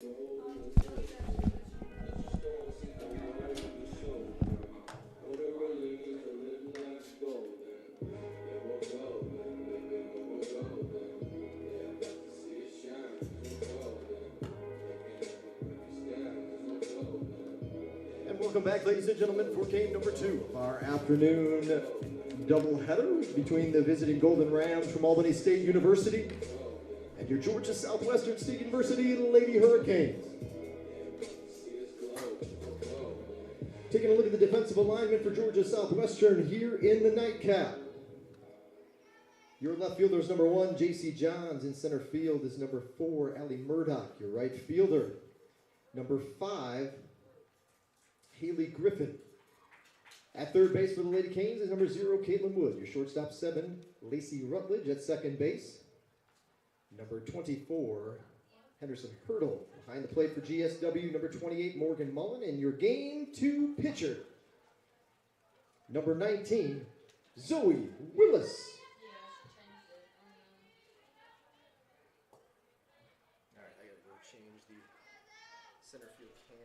Welcome back, ladies and gentlemen, for game number 2 of our afternoon doubleheader between the visiting Golden Rams from Albany State University and your Georgia Southwestern State University Lady Hurricanes. Taking a look at the defensive alignment for Georgia Southwestern here in the nightcap. Your left fielder is number 1, J.C. Johns. In center field is number 4, Allie Murdoch. Your right fielder, number 5, Haley Griffin. At third base for the Lady Canes is number 0, Caitlin Wood. Your shortstop 7, Lacey Rutledge. At second base, number 24, Henderson Hurdle. Behind the plate for GSW, number 28, Morgan Mullen. And your game 2 pitcher, number 19, Zoe Willis. All right, I gotta go change the center field cam.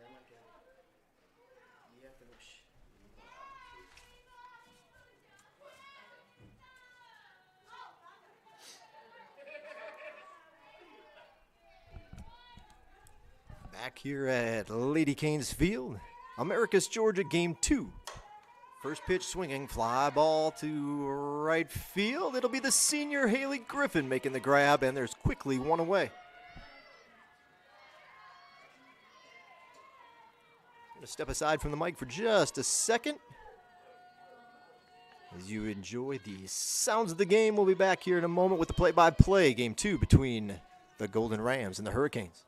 Back here at Lady Canes Field, Americus, Georgia, game 2. First pitch swinging, fly ball to right field. It'll be the senior Haley Griffin making the grab, and there's quickly one away. Gonna step aside from the mic for just a second as you enjoy the sounds of the game. We'll be back here in a moment with the play-by-play game 2 between the Golden Rams and the Hurricanes.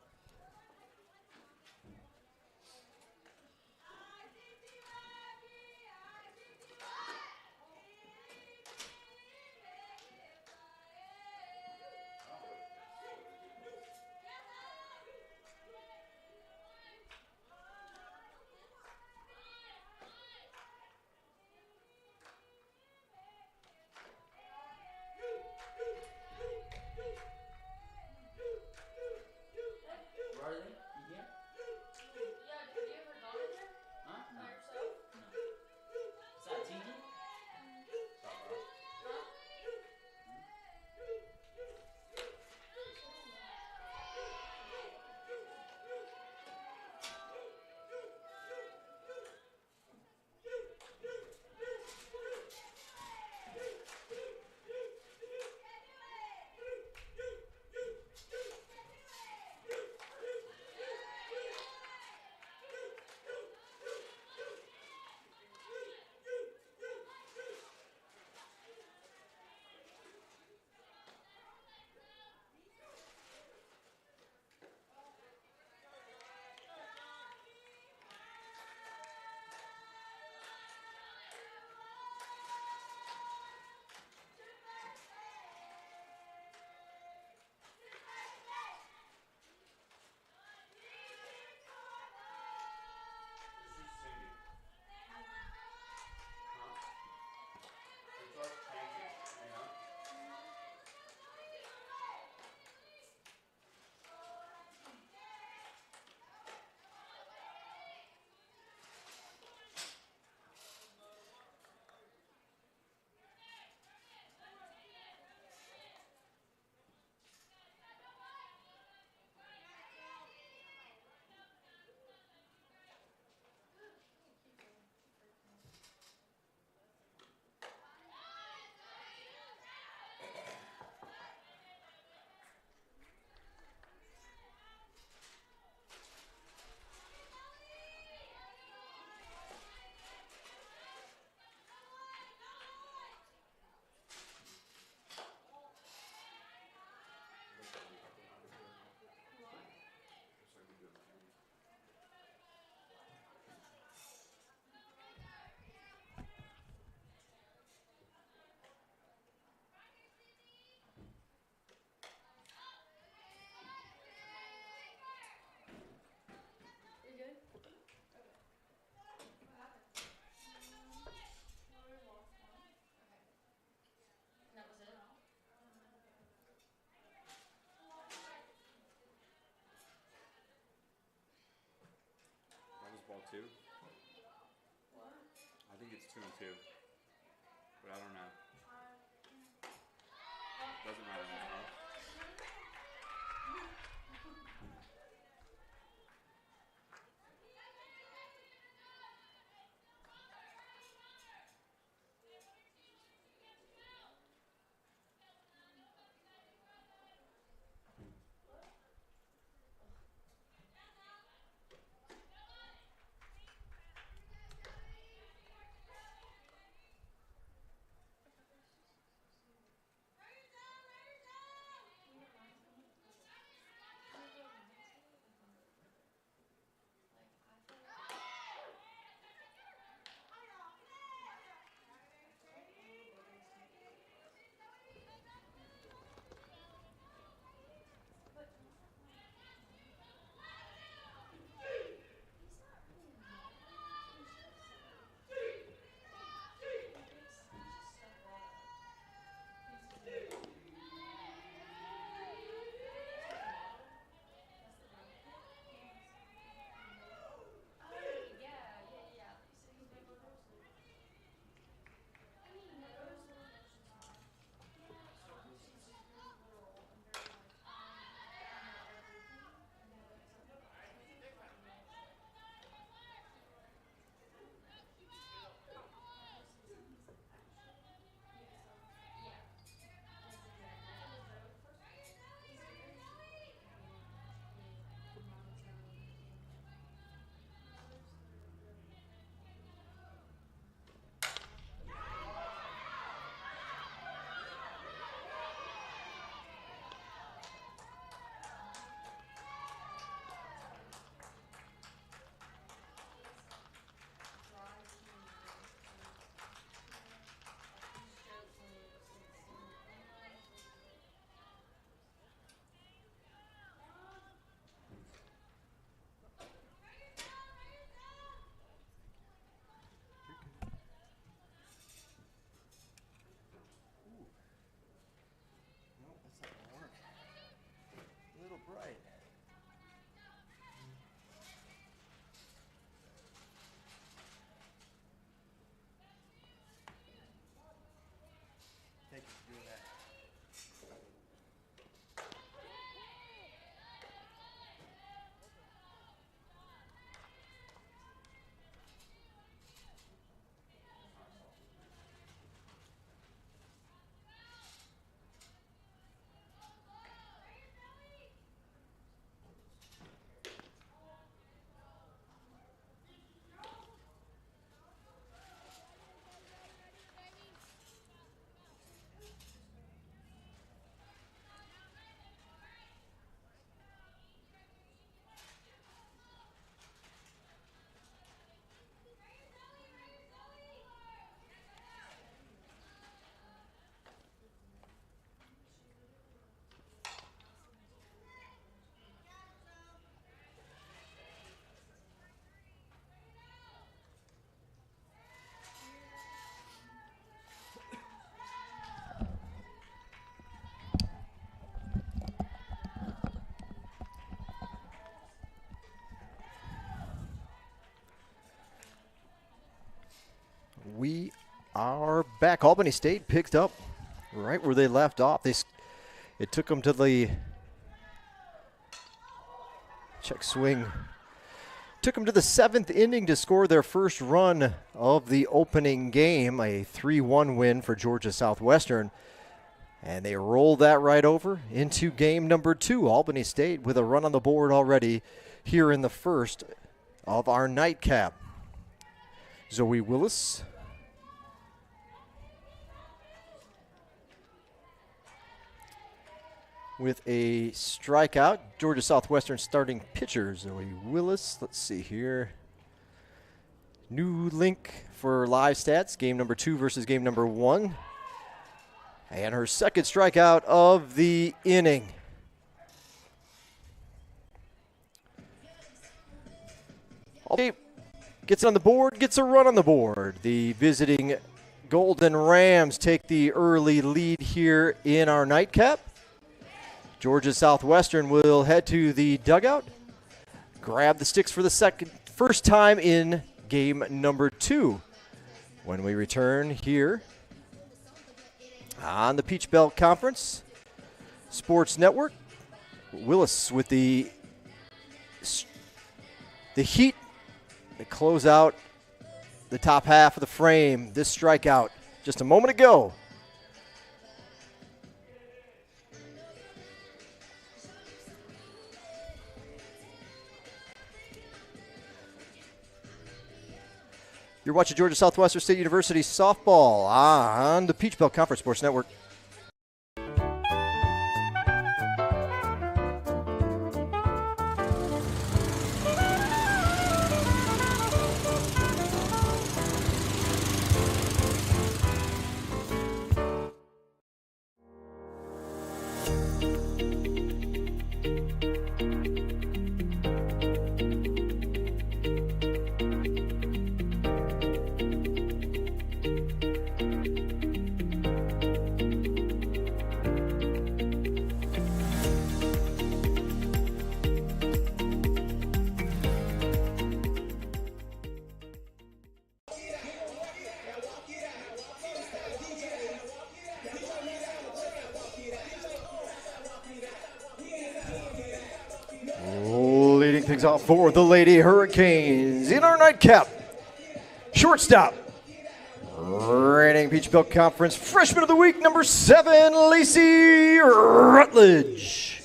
2? I think it's 2 and 2. But I don't know. Doesn't matter now. Right. Thank you for doing that. We are back. Albany State picked up right where they left off. It took them to the check swing. Took them to the 7th inning to score their first run of the opening game, a 3-1 win for Georgia Southwestern. And they rolled that right over into game number 2. Albany State with a run on the board already here in the first of our nightcap. Zoe Willis with a strikeout. Georgia Southwestern starting pitcher, Zoe Willis. Let's see here. New link for live stats, game number 2 versus game number 1. And her second strikeout of the inning. Okay, gets on the board, gets a run on the board. The visiting Golden Rams take the early lead here in our nightcap. Georgia Southwestern will head to the dugout, grab the sticks for the first time in game number 2 when we return here on the Peach Belt Conference Sports Network. Willis with the heat to close out the top half of the frame. This strikeout just a moment ago. You're watching Georgia Southwestern State University softball on the Peach Belt Conference Sports Network. Leading things off for the Lady Hurricanes in our nightcap. Shortstop, reigning Peach Belt Conference Freshman of the Week, number 7, Lacey Rutledge.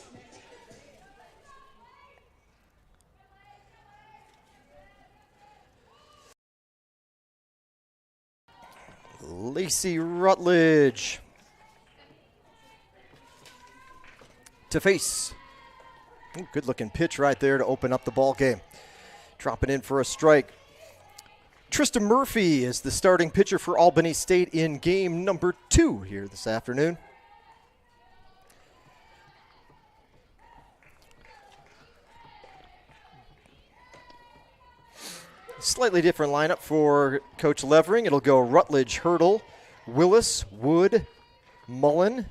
Lacey Rutledge to face. Good looking pitch right there to open up the ball game. Dropping in for a strike. Trista Murphy is the starting pitcher for Albany State in game number 2 here this afternoon. Slightly different lineup for Coach Levering. It'll go Rutledge, Hurdle, Willis, Wood, Mullen,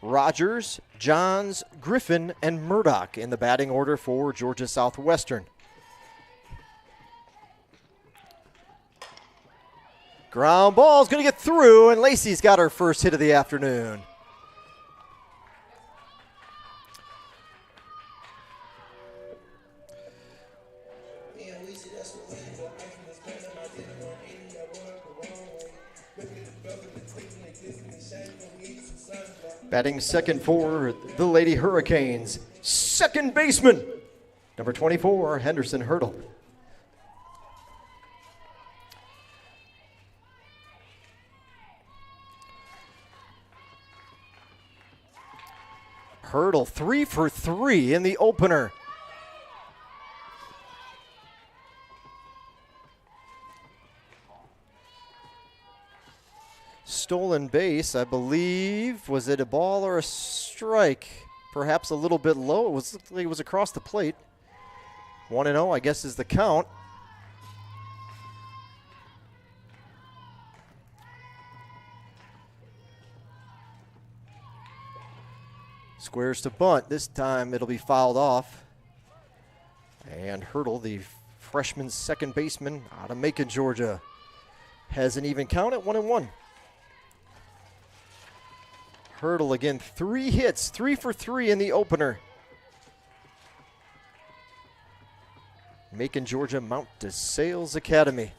Rogers, Johns, Griffin, and Murdoch in the batting order for Georgia Southwestern. Ground ball's going to get through, and Lacey's got her first hit of the afternoon. Batting second for the Lady Hurricanes, second baseman, number 24, Henderson Hurdle. Hurdle 3 for 3 in the opener. Stolen base, I believe. Was it a ball or a strike? Perhaps a little bit low. It was across the plate. 1-0, I guess, is the count. Squares to bunt. This time it'll be fouled off. And Hurdle, the freshman second baseman out of Macon, Georgia, has an even count at 1-1. Hurdle again, 3 hits, 3 for 3 in the opener. Macon, Georgia, Mount DeSales Academy.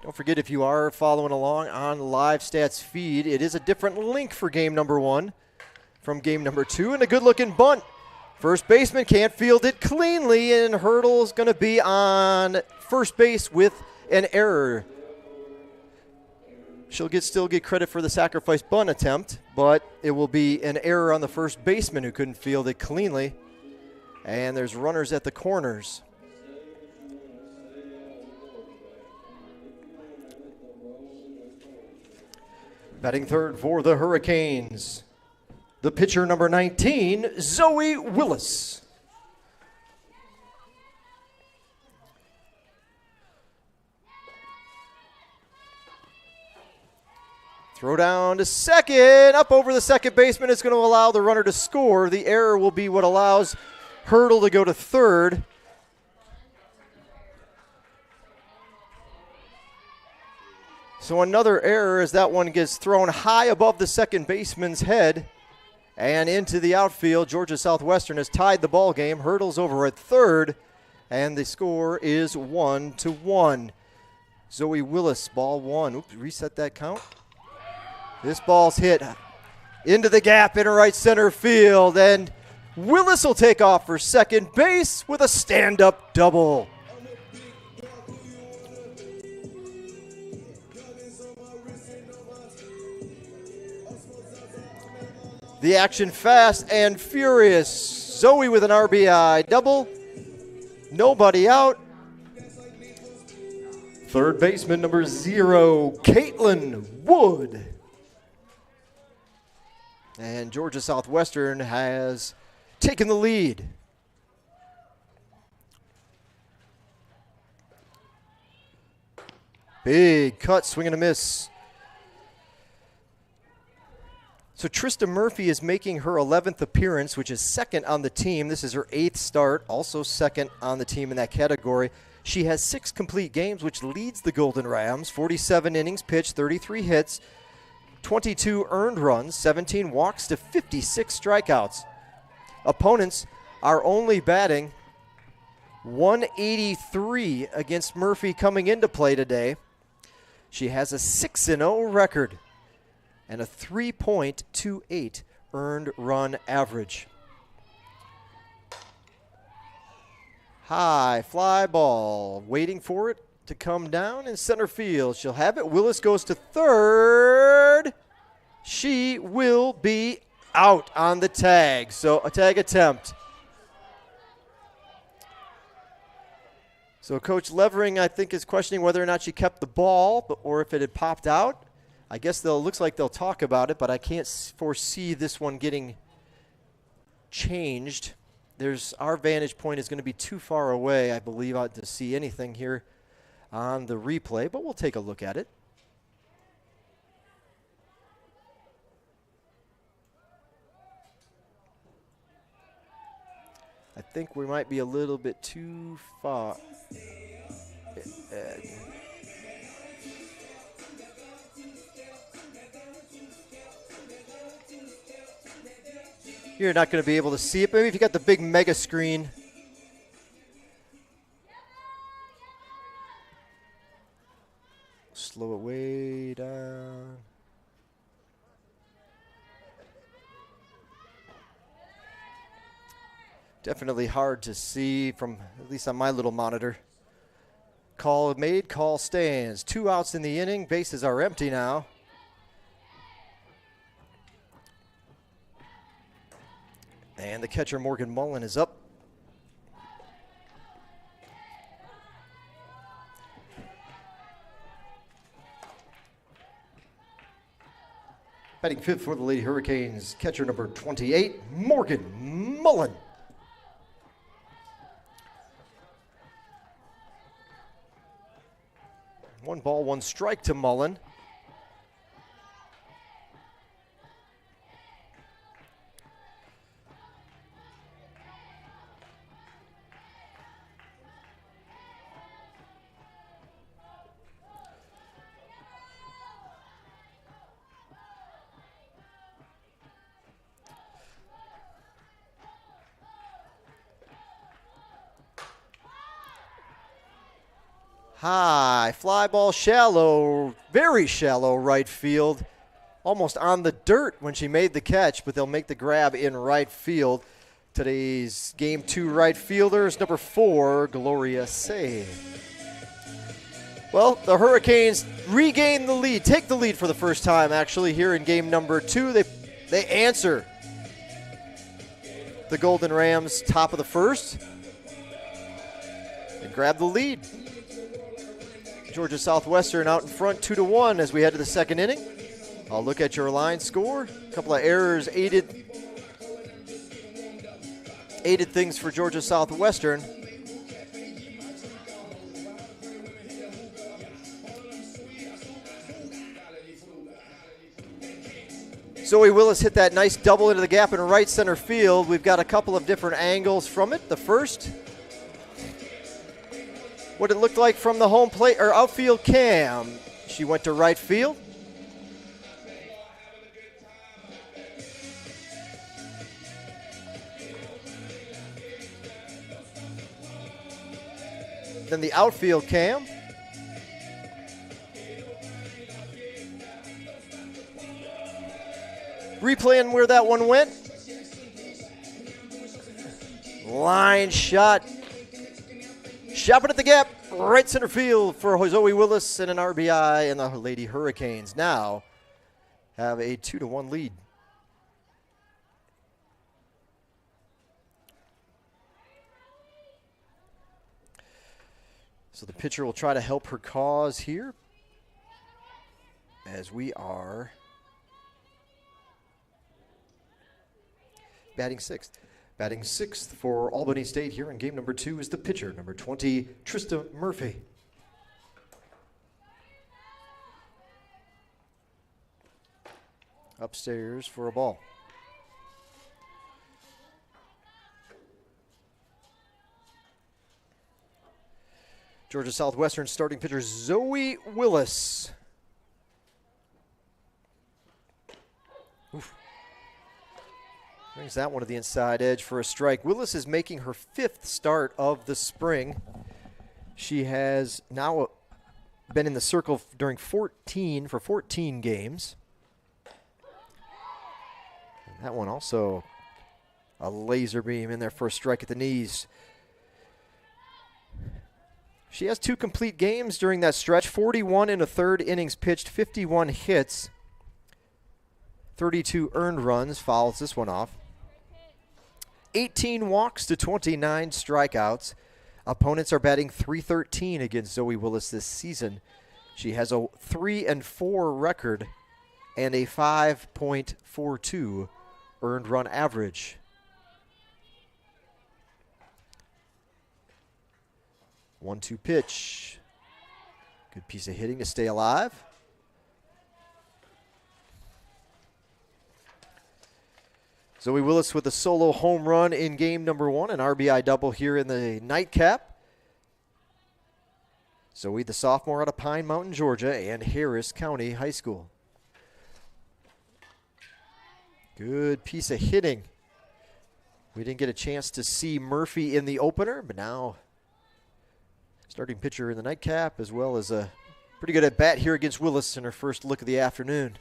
Don't forget, if you are following along on Live Stats feed, it is a different link for game number 1 from game number 2, and a good-looking bunt. First baseman can't field it cleanly, and Hurdle's going to be on first base with an error. She'll still get credit for the sacrifice bunt attempt, but it will be an error on the first baseman who couldn't field it cleanly. And there's runners at the corners. Batting third for the Hurricanes, the pitcher number 19, Zoe Willis. Throw down to second. Up over the second baseman. It's going to allow the runner to score. The error will be what allows Hurdle to go to third. So another error as that one gets thrown high above the second baseman's head and into the outfield. Georgia Southwestern has tied the ball game. Hurdle's over at third, and the score is 1-1. Zoe Willis, ball one. Oops, reset that count. This ball's hit into the gap in right center field, and Willis will take off for second base with a stand-up double. The action fast and furious. Zoe with an RBI double. Nobody out. Third baseman number 0, Caitlin Wood. And Georgia Southwestern has taken the lead. Big cut, swing and a miss. So Trista Murphy is making her 11th appearance, which is second on the team. This is her 8th start, also second on the team in that category. She has 6 complete games, which leads the Golden Rams. 47 innings pitched, 33 hits, 22 earned runs, 17 walks to 56 strikeouts. Opponents are only batting .183 against Murphy coming into play today. She has a 6-0 record and a 3.28 earned run average. High fly ball, waiting for it to come down in center field. She'll have it. Willis goes to third. She will be out on the tag. So a tag attempt. So Coach Levering, I think, is questioning whether or not she kept the ball or if it had popped out. I guess looks like they'll talk about it, but I can't foresee this one getting changed. Our vantage point is going to be too far away, I believe, to see anything here on the replay, but we'll take a look at it. I think we might be a little bit too far. You're not going to be able to see it. Maybe if you got the big mega screen. Slow it way down. Definitely hard to see from, at least on my little monitor. Call made, call stands. 2 outs in the inning. Bases are empty now. And the catcher, Morgan Mullen, is up. Batting fifth for the Lady Hurricanes, catcher number 28, Morgan Mullen. One ball, one strike to Mullen. High fly ball, shallow, very shallow right field. Almost on the dirt when she made the catch, but they'll make the grab in right field. Today's Game 2 right fielder is number 4, Gloria Say. Well, the Hurricanes regain the lead, take the lead for the first time actually here in game number 2. They answer the Golden Rams top of the first and grab the lead. Georgia Southwestern out in front 2-1 as we head to the second inning. I'll look at your line score. A couple of errors aided things for Georgia Southwestern. Zoe Willis hit that nice double into the gap in right center field. We've got a couple of different angles from it. The first, what it looked like from the home plate or outfield cam. She went to right field. Then the outfield cam. Replaying where that one went. Line shot. Shopping at the gap. Right center field for Zoe Willis and an RBI, and the Lady Hurricanes now have a 2-1 lead. So the pitcher will try to help her cause here as we are batting sixth. Batting sixth for Albany State here in game number 2 is the pitcher, number 20, Trista Murphy. Upstairs for a ball. Georgia Southwestern starting pitcher Zoe Willis. Oof. Brings that one to the inside edge for a strike. Willis is making her 5th start of the spring. She has now been in the circle during 14 games. And that one also a laser beam in there for a strike at the knees. She has 2 complete games during that stretch, 41 in a third innings pitched, 51 hits, 32 earned runs, fouls this one off. 18 walks to 29 strikeouts. Opponents are batting .313 against Zoe Willis this season. She has a 3-4 record and a 5.42 earned run average. One-two pitch. Good piece of hitting to stay alive. Zoe Willis with a solo home run in game number 1, an RBI double here in the nightcap. Zoe, the sophomore out of Pine Mountain, Georgia, and Harris County High School. Good piece of hitting. We didn't get a chance to see Murphy in the opener, but now starting pitcher in the nightcap, as well as a pretty good at bat here against Willis in her first look of the afternoon.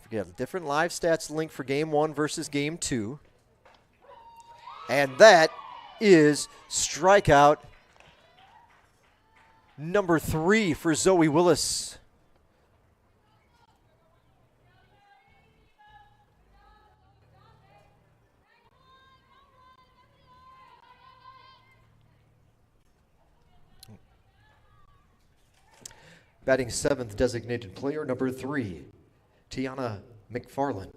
Forget a different live stats link for game 1 versus game 2. And that is strikeout number 3 for Zoe Willis. Batting 7th, designated player number 3, Tiana McFarland.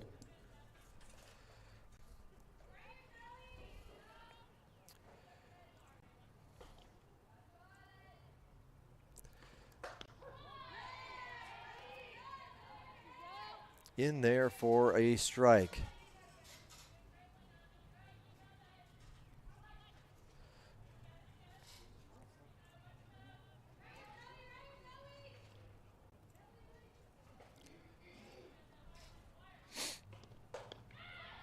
In there for a strike.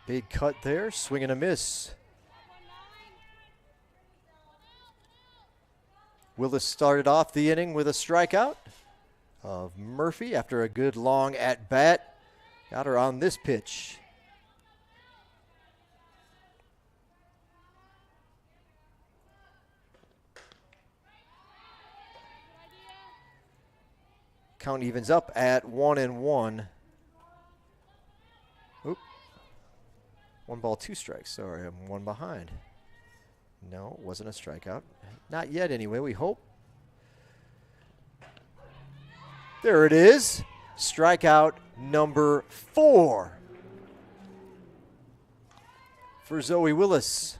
Big cut there, swing and a miss. Willis started off the inning with a strikeout of Murphy after a good long at bat. Got her on this pitch. Count evens up at 1-1. Oop. 1 ball, 2 strikes. Sorry, I'm 1 behind. No, it wasn't a strikeout. Not yet anyway, we hope. There it is. Strikeout number 4 for Zoe Willis.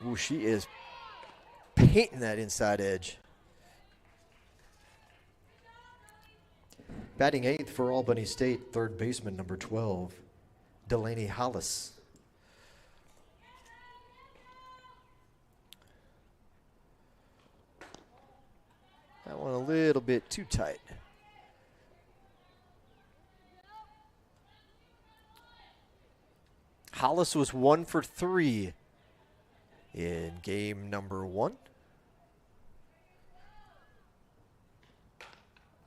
Ooh, she is painting that inside edge. Batting 8th for Albany State, third baseman number 12, Delaney Hollis. That one a little bit too tight. Hollis was 1 for 3 in game number 1.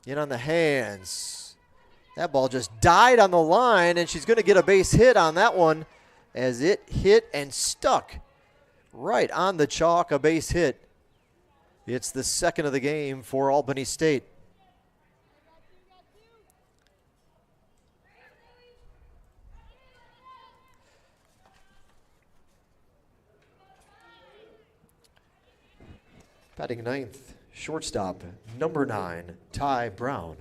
In on the hands. That ball just died on the line, and she's going to get a base hit on that one as it hit and stuck right on the chalk, a base hit. It's the second of the game for Albany State. Batting 9th, shortstop, number 9, Ty Brown.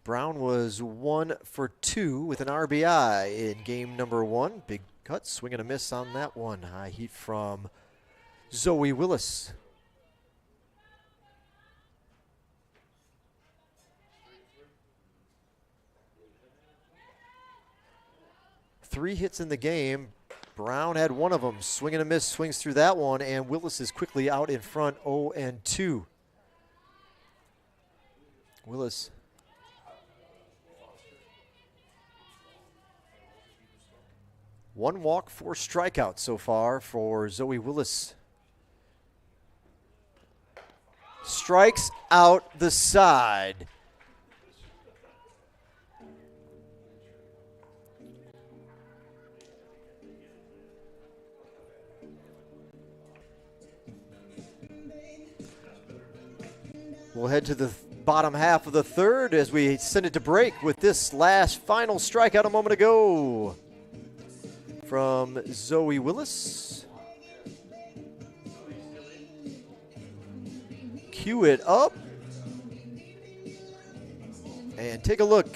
Brown was 1 for 2 with an RBI in game number 1. Big cut, swing and a miss on that one. High heat from Zoe Willis. Three hits in the game. Brown had one of them. Swing and a miss, swings through that one, and Willis is quickly out in front, 0-2. Willis. One walk, 4 strikeouts so far for Zoe Willis. Strikes out the side. We'll head to the bottom half of the third as we send it to break with this last final strikeout a moment ago from Zoe Willis. Cue it up. And take a look.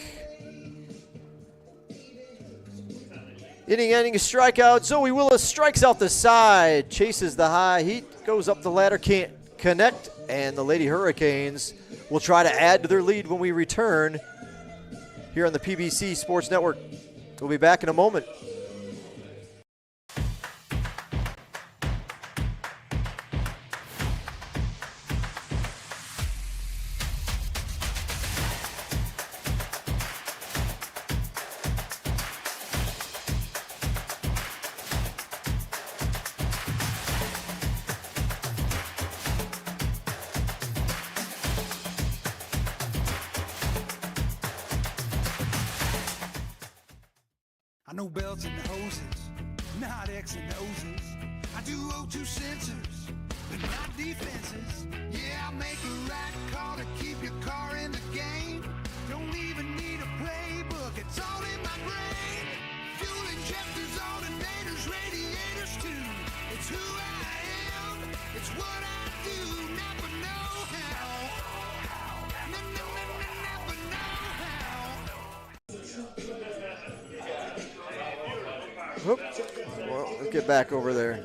Inning-ending strikeout. Zoe Willis strikes out the side, chases the high heat, goes up the ladder, can't connect, and the Lady Hurricanes will try to add to their lead when we return here on the PBC Sports Network. We'll be back in a moment. I know belts and hoses, not X and O's. I do O2 sensors, but not defenses. Yeah, I make a right call to keep your car in the game. Don't even need a playbook, it's all in my brain. Fuel injectors, alternators, radiators too. It's who I am, it's what I do. Never know how. Never know how. Whoop. Well, let's get back over there.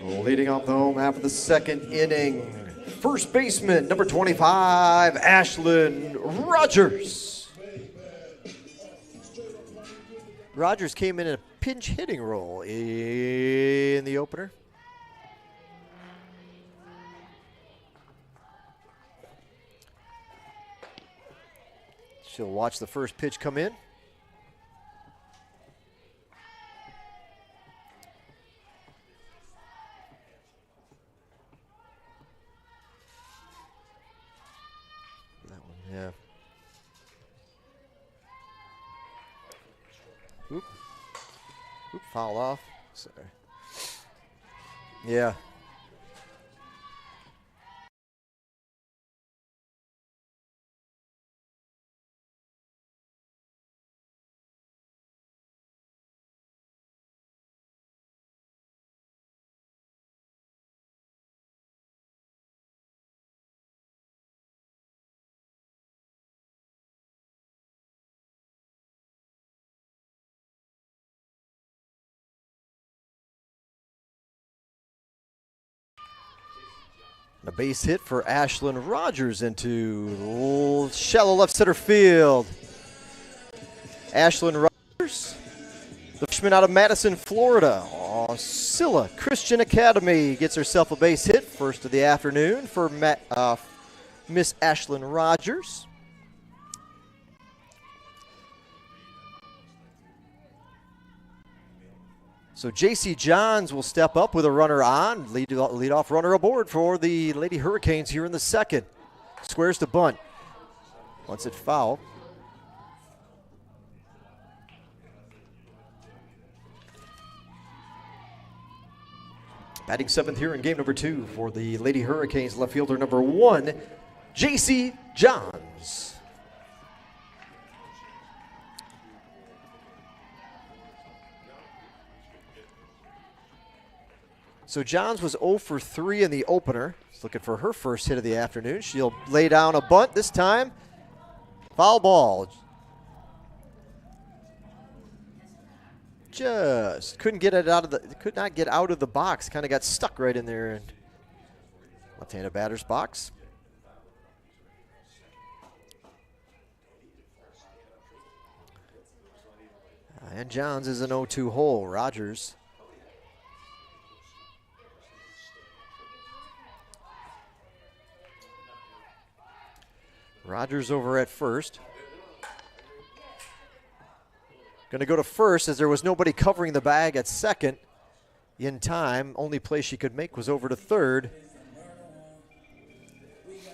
Leading off the home half of the second inning, first baseman, number 25, Ashlyn Rogers. Rogers came in a pinch hitting role in the opener. She'll watch the first pitch come in. Yeah. Oop, foul off. Sorry. Yeah. A base hit for Ashlyn Rogers into shallow left center field. Ashlyn Rogers, the freshman out of Madison, Florida. Scylla Christian Academy gets herself a base hit, first of the afternoon for Miss Ashlyn Rogers. So J.C. Johns will step up with a runner on, lead off runner aboard for the Lady Hurricanes here in the second. Squares to bunt. Once it foul. Batting seventh here in game number 2 for the Lady Hurricanes, left fielder number 1, J.C. Johns. So Johns was 0 for 3 in the opener. She's looking for her first hit of the afternoon. She'll lay down a bunt this time. Foul ball. Just couldn't get it out of the, could not get out of the box. Kind of got stuck right in there in left-handed batter's box. And Johns is an 0-2 hole. Rogers. Rogers over at first. Going to go to first as there was nobody covering the bag at second in time. Only play she could make was over to third.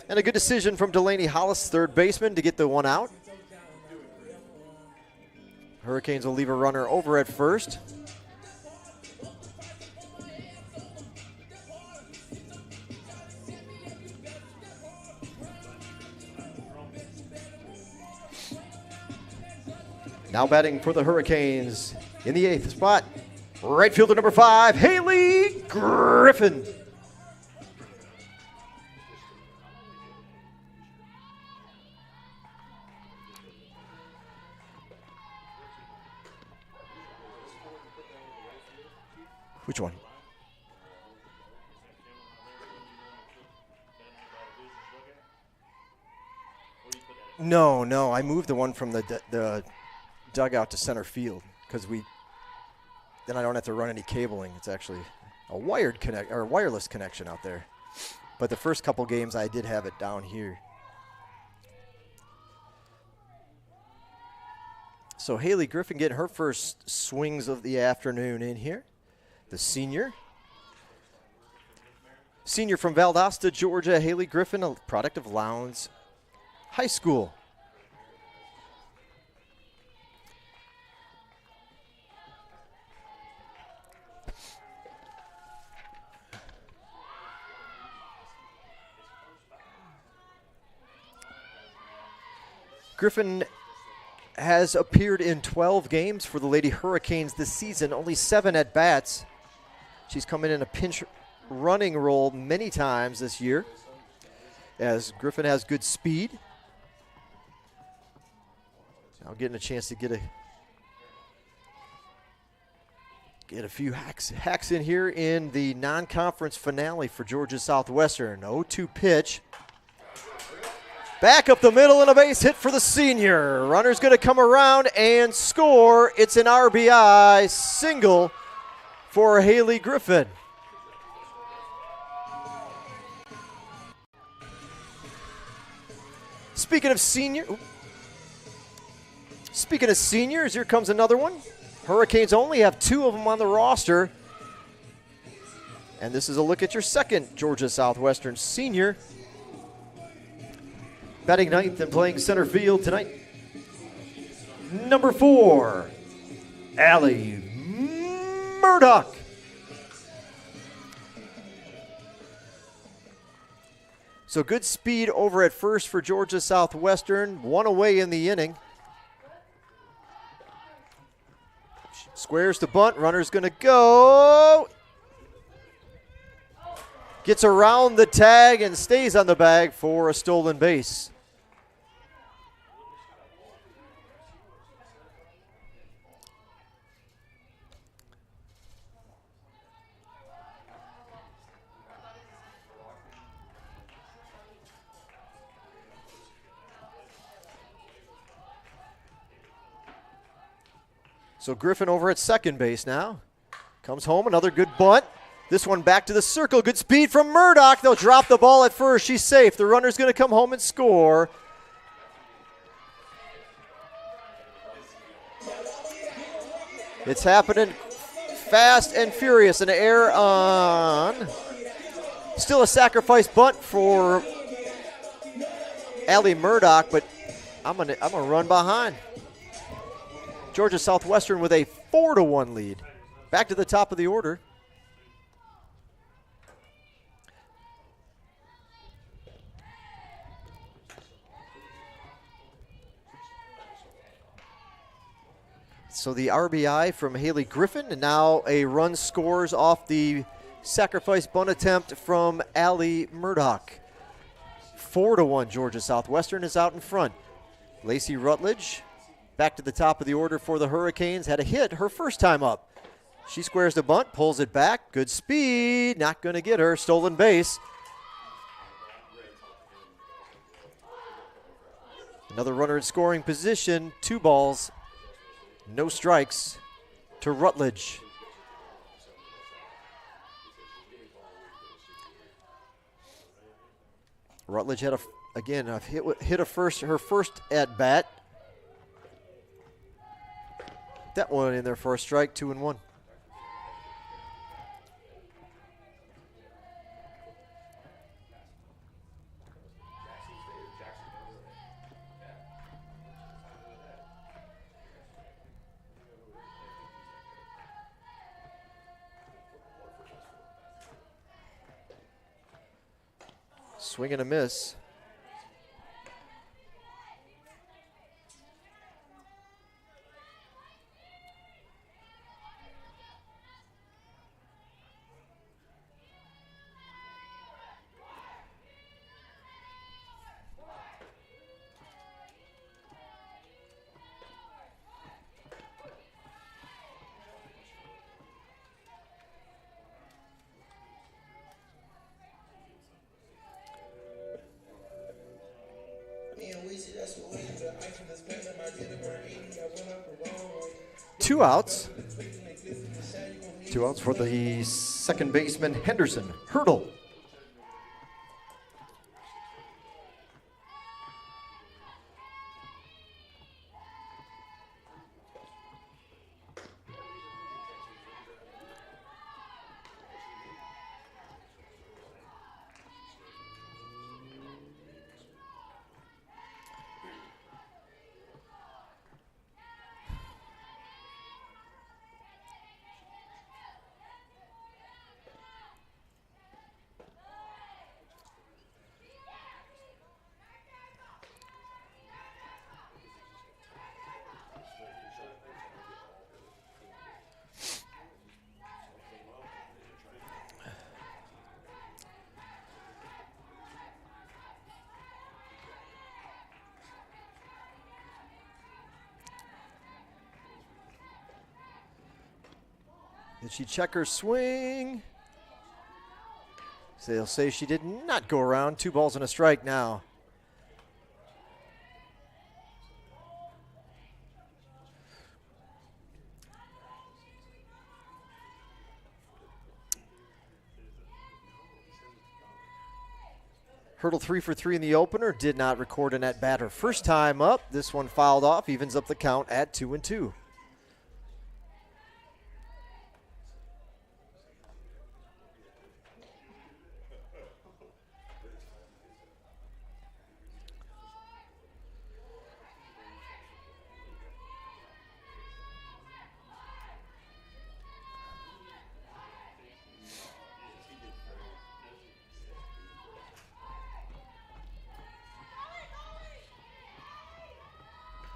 And a good decision from Delaney Hollis, third baseman, to get the one out. Hurricanes will leave a runner over at first. Now batting for the Hurricanes in the 8th spot, right fielder number 5, Haley Griffin. Which one? No, I moved the one from the dugout to center field because then I don't have to run any cabling. It's actually a wireless connection out there. But the first couple games I did have it down here. So Haley Griffin getting her first swings of the afternoon in here. The senior from Valdosta, Georgia, Haley Griffin, a product of Lowndes High School. Griffin has appeared in 12 games for the Lady Hurricanes this season, only 7 at-bats. She's come in a pinch running role many times this year, as Griffin has good speed. Now getting a chance to get a few hacks in here in the non-conference finale for Georgia Southwestern. 0-2 pitch. Back up the middle and a base hit for the senior. Runner's going to come around and score. It's an RBI single for Haley Griffin. Speaking of seniors, here comes another one. Hurricanes only have 2 of them on the roster. And this is a look at your second Georgia Southwestern senior. Batting 9th and playing center field tonight, number 4, Allie Murdoch. So good speed over at first for Georgia Southwestern. One away in the inning. Squares to bunt. Runner's going to go. Gets around the tag and stays on the bag for a stolen base. So Griffin over at second base now. Comes home, another good bunt. This one back to the circle. Good speed from Murdoch. They'll drop the ball at first. She's safe. The runner's going to come home and score. It's happening fast and furious. An error on. Still a sacrifice bunt for Allie Murdoch, but I'm gonna run behind. Georgia Southwestern with a 4-1 lead. Back to the top of the order. So the RBI from Haley Griffin, and now a run scores off the sacrifice bunt attempt from Allie Murdoch. 4-1, Georgia Southwestern is out in front. Lacey Rutledge back to the top of the order for the Hurricanes. Had a hit her first time up. She squares the bunt, pulls it back. Good speed, not going to get her. Stolen base. Another runner in scoring position. 2 balls, no strikes to Rutledge. Rutledge had her first at bat. That one in there for a strike, 2-1. Swing and a miss. Two outs. 2 outs for the second baseman, Henderson. Hurdle. Did she check her swing? So they'll say she did not go around. 2 balls and a strike now. Hurdle 3 for 3 in the opener. Did not record an at-bat her first time up. This one fouled off. Evens up the count at 2-2.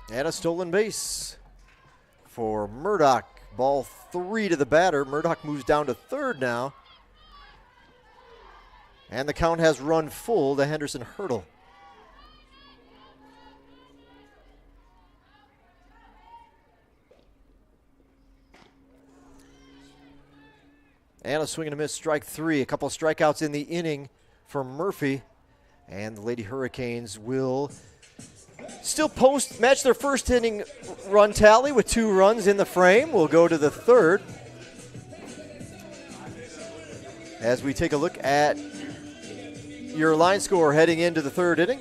And a stolen base for Murdoch. Ball 3 to the batter. Murdoch moves down to third now. And the count has run full to Henderson Hurdle. And a swing and a miss, strike 3. A couple strikeouts in the inning for Murphy. And the Lady Hurricanes will still match their first inning run tally with 2 runs in the frame. We'll go to the third as we take a look at your line score heading into the third inning.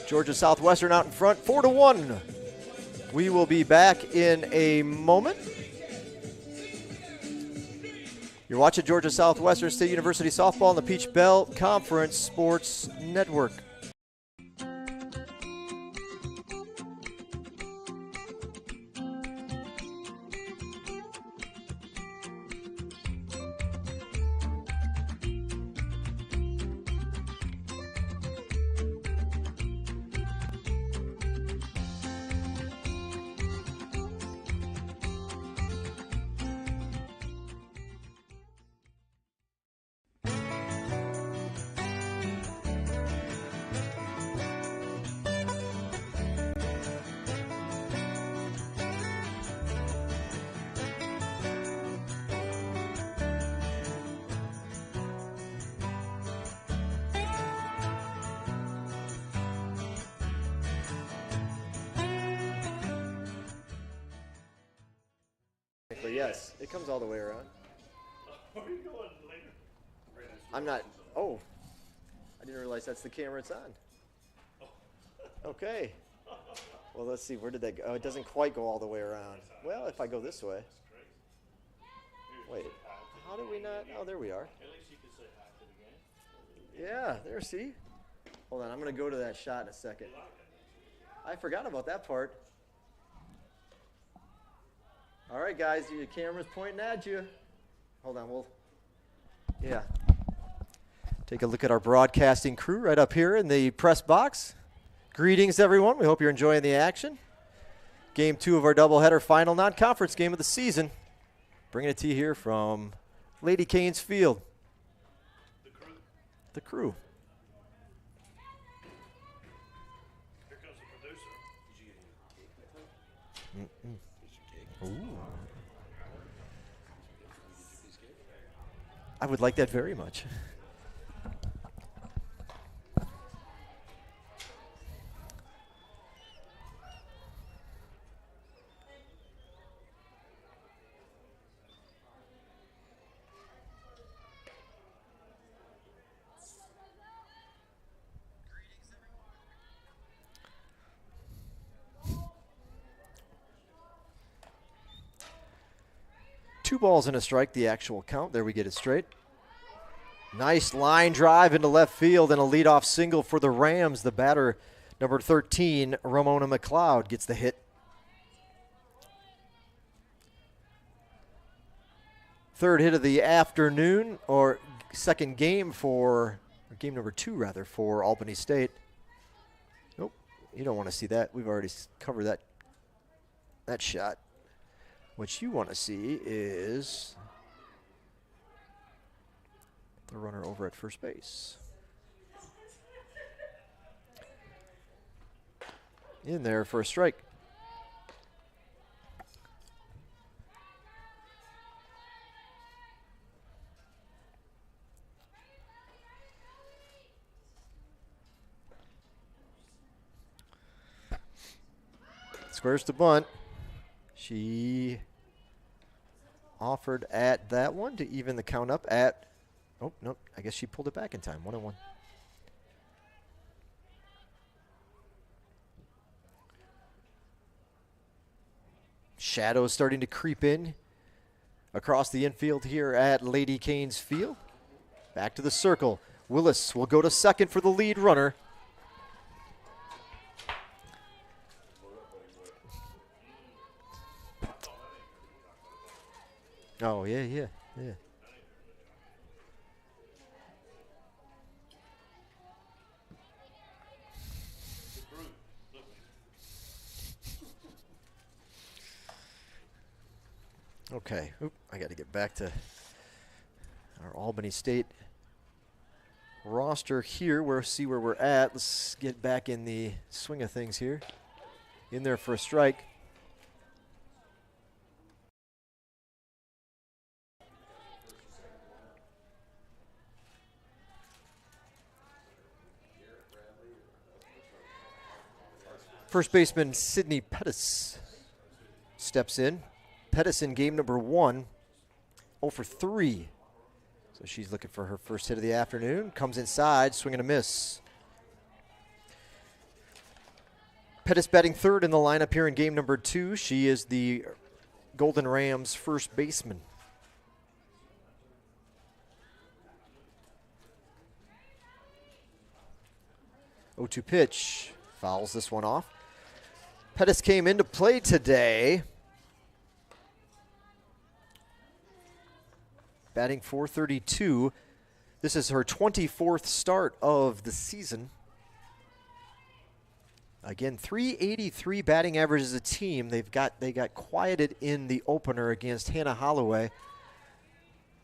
Georgia Southwestern out in front, 4-1. We will be back in a moment. You're watching Georgia Southwestern State University softball on the Peach Belt Conference Sports Network. But yes, it comes all the way around. Where are you going later? I'm not. Oh, I didn't realize that's the camera it's on. Okay. Well, let's see. Where did that go? Oh, it doesn't quite go all the way around. Well, if I go this way. Wait. How do we not? Oh, there we are. At least you can say hi to the game. Yeah, there. See. Hold on. I'm gonna go to that shot in a second. I forgot about that part. All right, guys, your camera's pointing at you. Hold on, yeah. Take a look at our broadcasting crew right up here in the press box. Greetings, everyone. We hope you're enjoying the action. Game 2 of our doubleheader final non-conference game of the season. Bringing it to you here from Lady Canes Field. The crew. Here comes the producer. Ooh. I would like that very much. Two balls and a strike, the actual count. There we get it straight. Nice line drive into left field and a leadoff single for the Rams. The batter, number 13, Ramona McLeod, gets the hit. Third hit of the afternoon, or second game or game number 2, rather, for Albany State. Nope, you don't want to see that. We've already covered that shot. What you want to see is the runner over at first base. In there for a strike. Squares to bunt. She offered at that one to even the count up at, oh, no, I guess she pulled it back in time, 1-1. Shadows starting to creep in across the infield here at Lady Canes Field. Back to the circle. Willis will go to second for the lead runner. Oh, yeah. Okay, I got to get back to our Albany State roster here. We'll see where we're at. Let's get back in the swing of things here. In there for a strike. First baseman Sydney Pettis steps in. Pettis in game number 1, 0 for 3. So she's looking for her first hit of the afternoon. Comes inside, swing and a miss. Pettis batting third in the lineup here in game number 2. She is the Golden Rams first baseman. Oh, 2 pitch. Fouls this one off. Pettis came into play today. Batting .432. This is her 24th start of the season. Again, .383 batting average as a team. They got quieted in the opener against Hannah Holloway.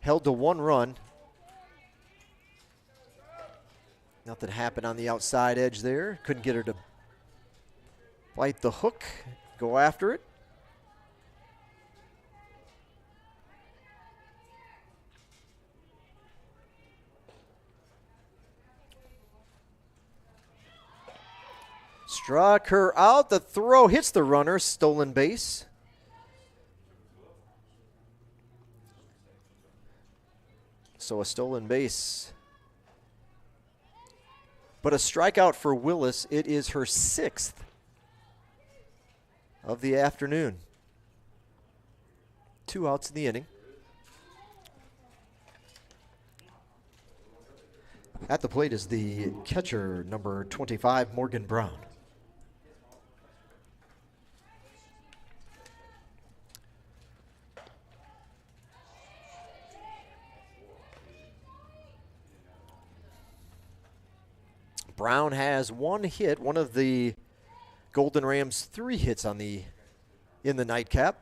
Held to 1 run. Nothing happened on the outside edge there. Couldn't get her to bite the hook, go after it. Struck her out. The throw hits the runner. Stolen base. So a stolen base. But a strikeout for Willis. It is her 6th of the afternoon. 2 outs in the inning. At the plate is the catcher, number 25, Morgan Brown. Brown has 1 hit, one of the Golden Rams' 3 hits in the nightcap.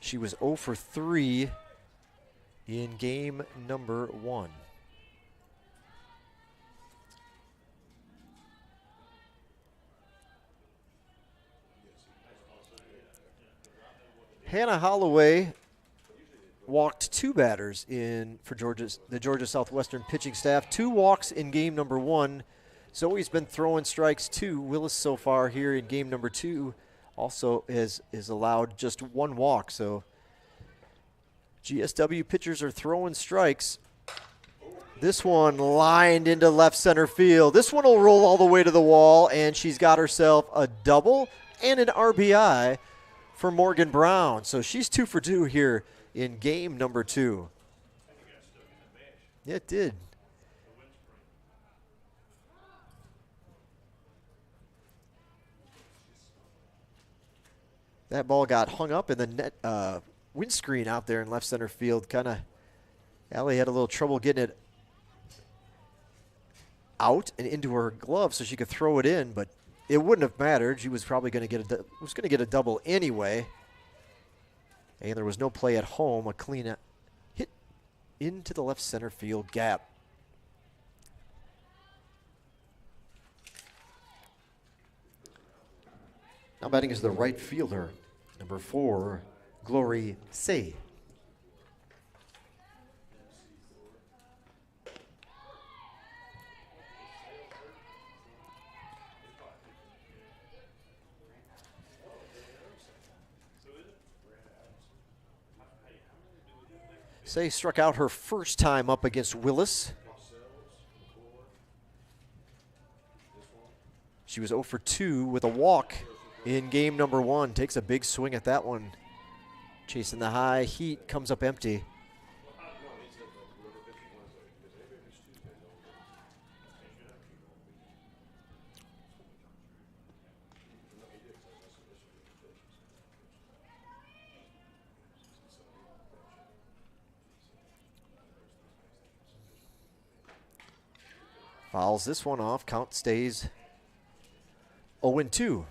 She was 0 for 3 in game number 1. Hannah Holloway walked 2 batters for the Georgia Southwestern pitching staff. 2 walks in game number 1. Zoe's been throwing strikes too. Willis so far here in game number 2 also is allowed just 1 walk. So GSW pitchers are throwing strikes. This one lined into left center field. This one will roll all the way to the wall, and she's got herself a double and an RBI for Morgan Brown. So she's 2 for 2 here in game number 2. Yeah, it did. That ball got hung up in the net windscreen out there in left center field. Allie had a little trouble getting it out and into her glove so she could throw it in, but it wouldn't have mattered. She was probably going to get a double anyway. And there was no play at home. A clean hit into the left center field gap. Now batting is the right fielder, number 4, Glory Say. Say struck out her first time up against Willis. She was 0 for 2 with a walk in game number 1. Takes a big swing at that one. Chasing the high heat, comes up empty. Fouls this one off. Count stays 0-2.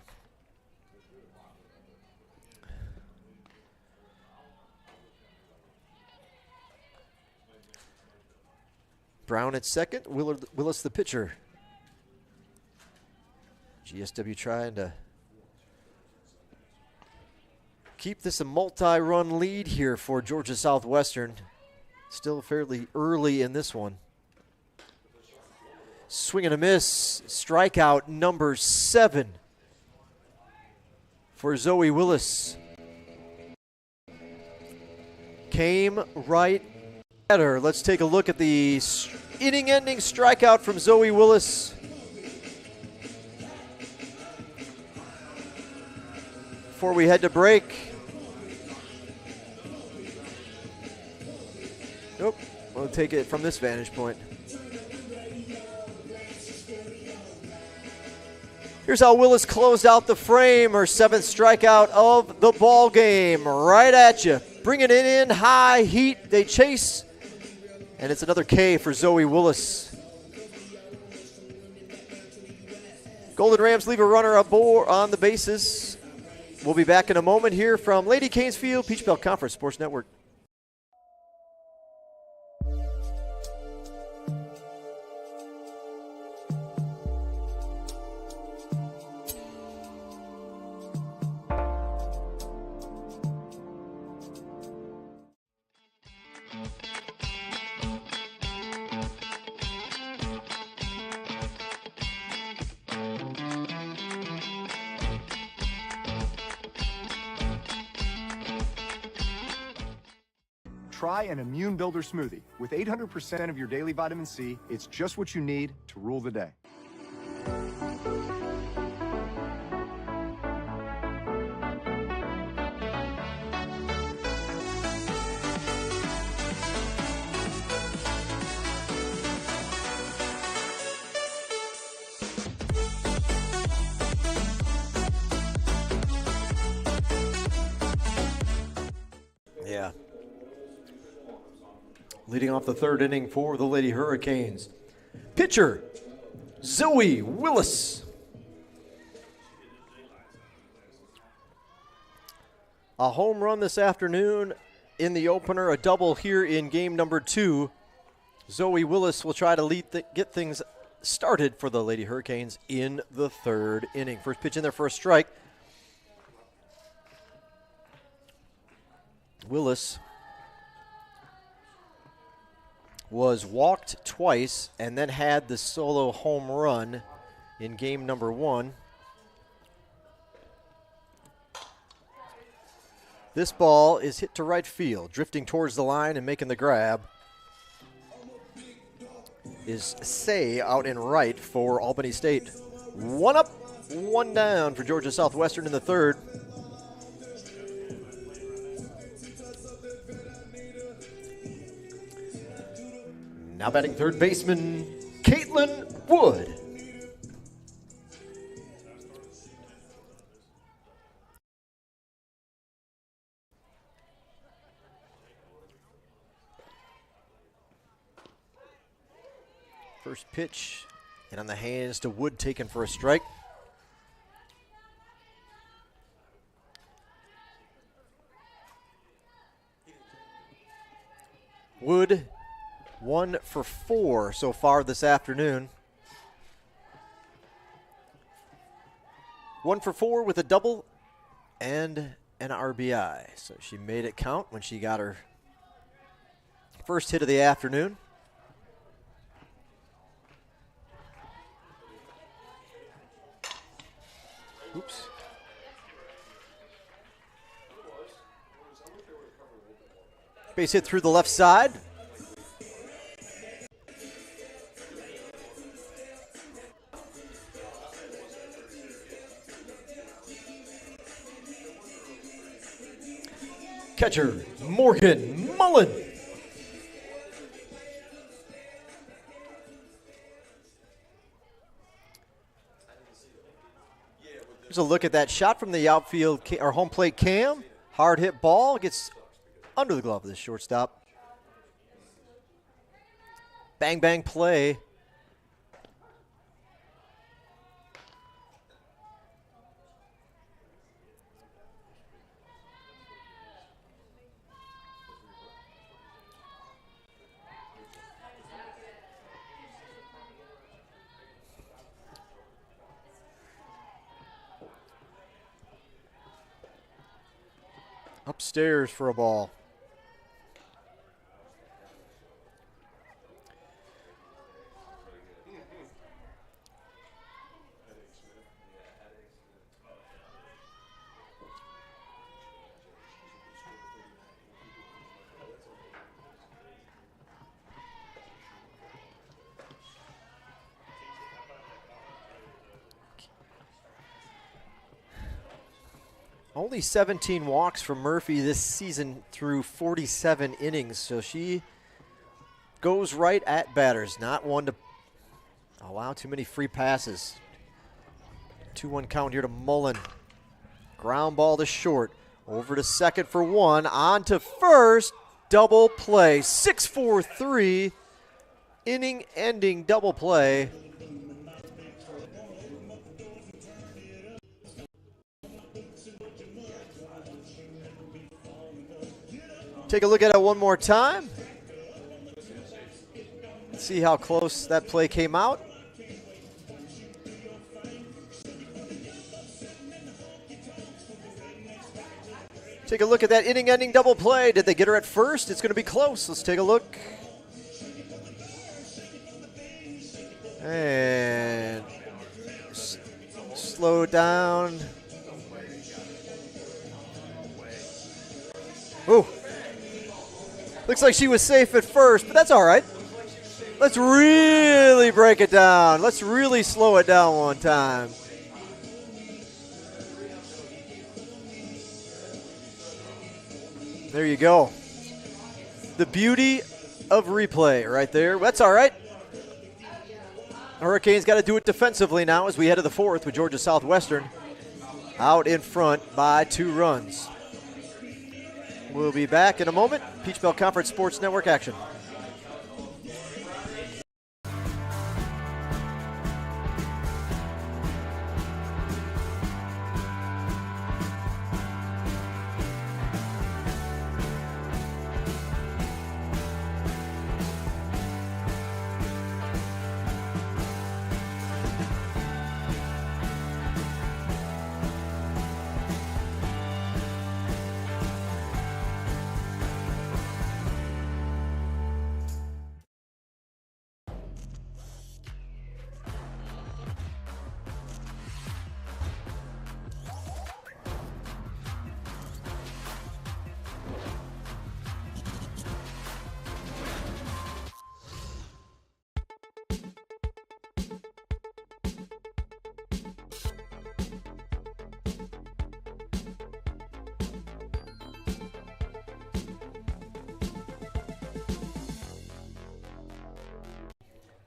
Brown at second, Willis the pitcher. GSW trying to keep this a multi-run lead here for Georgia Southwestern. Still fairly early in this one. Swing and a miss. Strikeout number 7 for Zoe Willis. Came right at her. Let's take a look at the inning-ending strikeout from Zoe Willis. Before we head to break. Nope, we'll take it from this vantage point. Here's how Willis closed out the frame, her 7th strikeout of the ball game. Right at you, bringing it in high heat. They chase, and it's another K for Zoe Willis. Golden Rams leave a runner aboard on the bases. We'll be back in a moment here from Lady Canes Field, Peach Belt Conference Sports Network. Try an Immune Builder smoothie. With 800% of your daily vitamin C, it's just what you need to rule the day. Yeah. Leading off the 3rd inning for the Lady Hurricanes. Pitcher, Zoe Willis. A home run this afternoon in the opener, a double here in game number 2. Zoe Willis will try to get things started for the Lady Hurricanes in the 3rd inning. First pitch in there for a strike. Willis was walked twice and then had the solo home run in game number 1. This ball is hit to right field, drifting towards the line and making the grab is Say out in right for Albany State. 1 up, 1 down for Georgia Southwestern in the 3rd. Now batting third baseman, Caitlin Wood. First pitch, and on the hands to Wood, taken for a strike. Wood 1 for 4 so far this afternoon. 1 for 4 with a double and an RBI. So she made it count when she got her first hit of the afternoon. Oops. Base hit through the left side. Catcher, Morgan Mullen. Here's a look at that shot from the outfield or home plate cam. Hard hit ball gets under the glove of the shortstop. Bang, bang play. upstairs for a ball. Only 17 walks for Murphy this season through 47 innings, so she goes right at batters, not one to allow too many free passes. 2-1 count here to Mullen. Ground ball to short. Over to second for one. On to first. Double play. 6-4-3. Inning-ending double play. Take a look at it one more time. See how close that play came out. Take a look at that inning-ending double play. Did they get her at first? It's going to be close. Let's take a look. And slow down. Ooh. Looks like she was safe at first, but that's all right. Let's really break it down. Let's really slow it down one time. There you go. The beauty of replay right there. That's all right. Hurricanes got to do it defensively now as we head to the fourth with Georgia Southwestern out in front by 2 runs. We'll be back in a moment. Peach Belt Conference Sports Network action.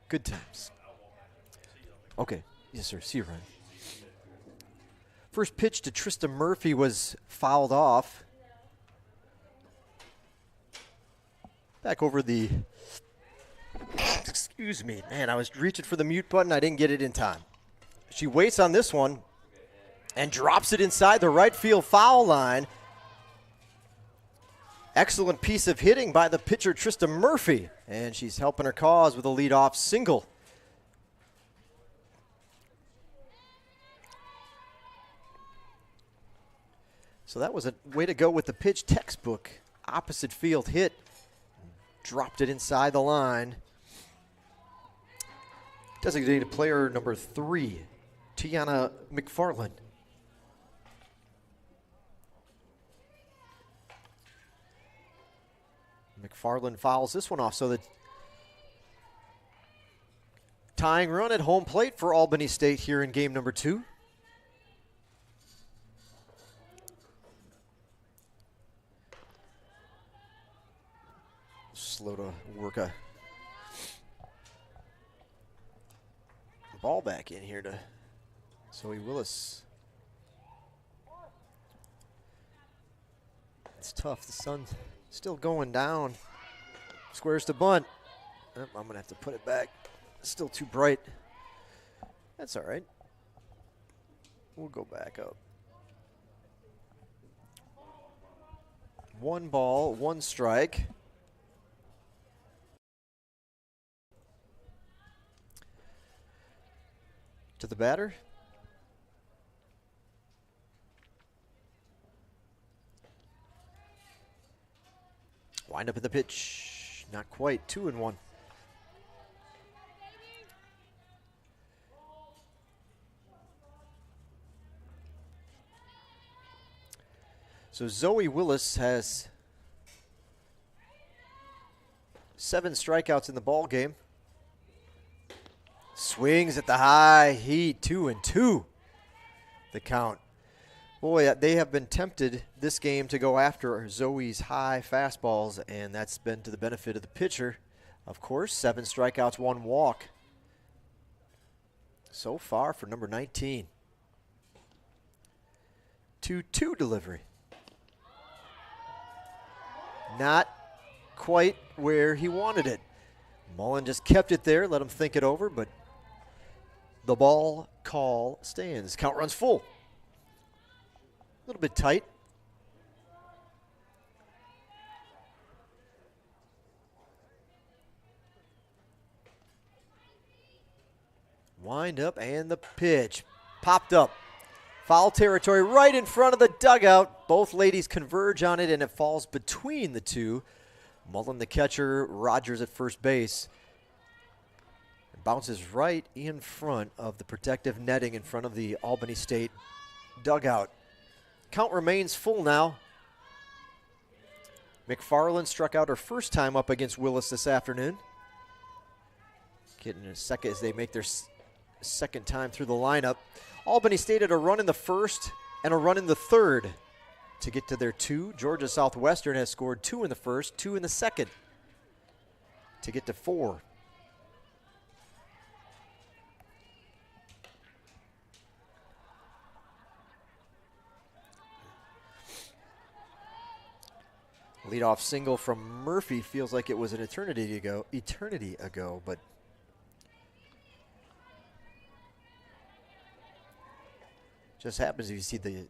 Good times. Okay. Yes, sir. See you, Ryan. First pitch to Trista Murphy was fouled off. Back over the... Excuse me. Man, I was reaching for the mute button. I didn't get it in time. She waits on this one and drops it inside the right field foul line. Excellent piece of hitting by the pitcher, Trista Murphy. And she's helping her cause with a leadoff single. So that was a way to go with the pitch. Textbook opposite field hit. Dropped it inside the line. Designated player number 3, Tiana McFarland. McFarland fouls this one off, so the tying run at home plate for Albany State here in game number 2. Slow to work a ball back in here to Zoe Willis. It's tough. The sun's still going down. Squares to bunt. Oh, I'm going to have to put it back. It's still too bright. That's all right. We'll go back up. 1 ball, 1 strike. To the batter. Wind up in the pitch. Not quite. 2-1. So Zoe Willis has 7 strikeouts in the ball game. Swings at the high heat. 2-2. The count. Boy, they have been tempted this game to go after Zoe's high fastballs, and that's been to the benefit of the pitcher. Of course, 7 strikeouts, 1 walk so far for number 19. 2-2 delivery. Not quite where he wanted it. Mullen just kept it there, let him think it over, but the ball call stands. Count runs full. A little bit tight. Wind up and the pitch. Popped up. Foul territory right in front of the dugout. Both ladies converge on it and it falls between the two. Mullen the catcher, Rogers at first base. It bounces right in front of the protective netting in front of the Albany State dugout. Count remains full now. McFarland struck out her first time up against Willis this afternoon. Getting a second as they make their second time through the lineup. Albany State had a run in the first and a run in the third to get to their 2. Georgia Southwestern has scored 2 in the first, 2 in the second to get to 4. Leadoff single from Murphy feels like it was an eternity ago, but just happens if you see the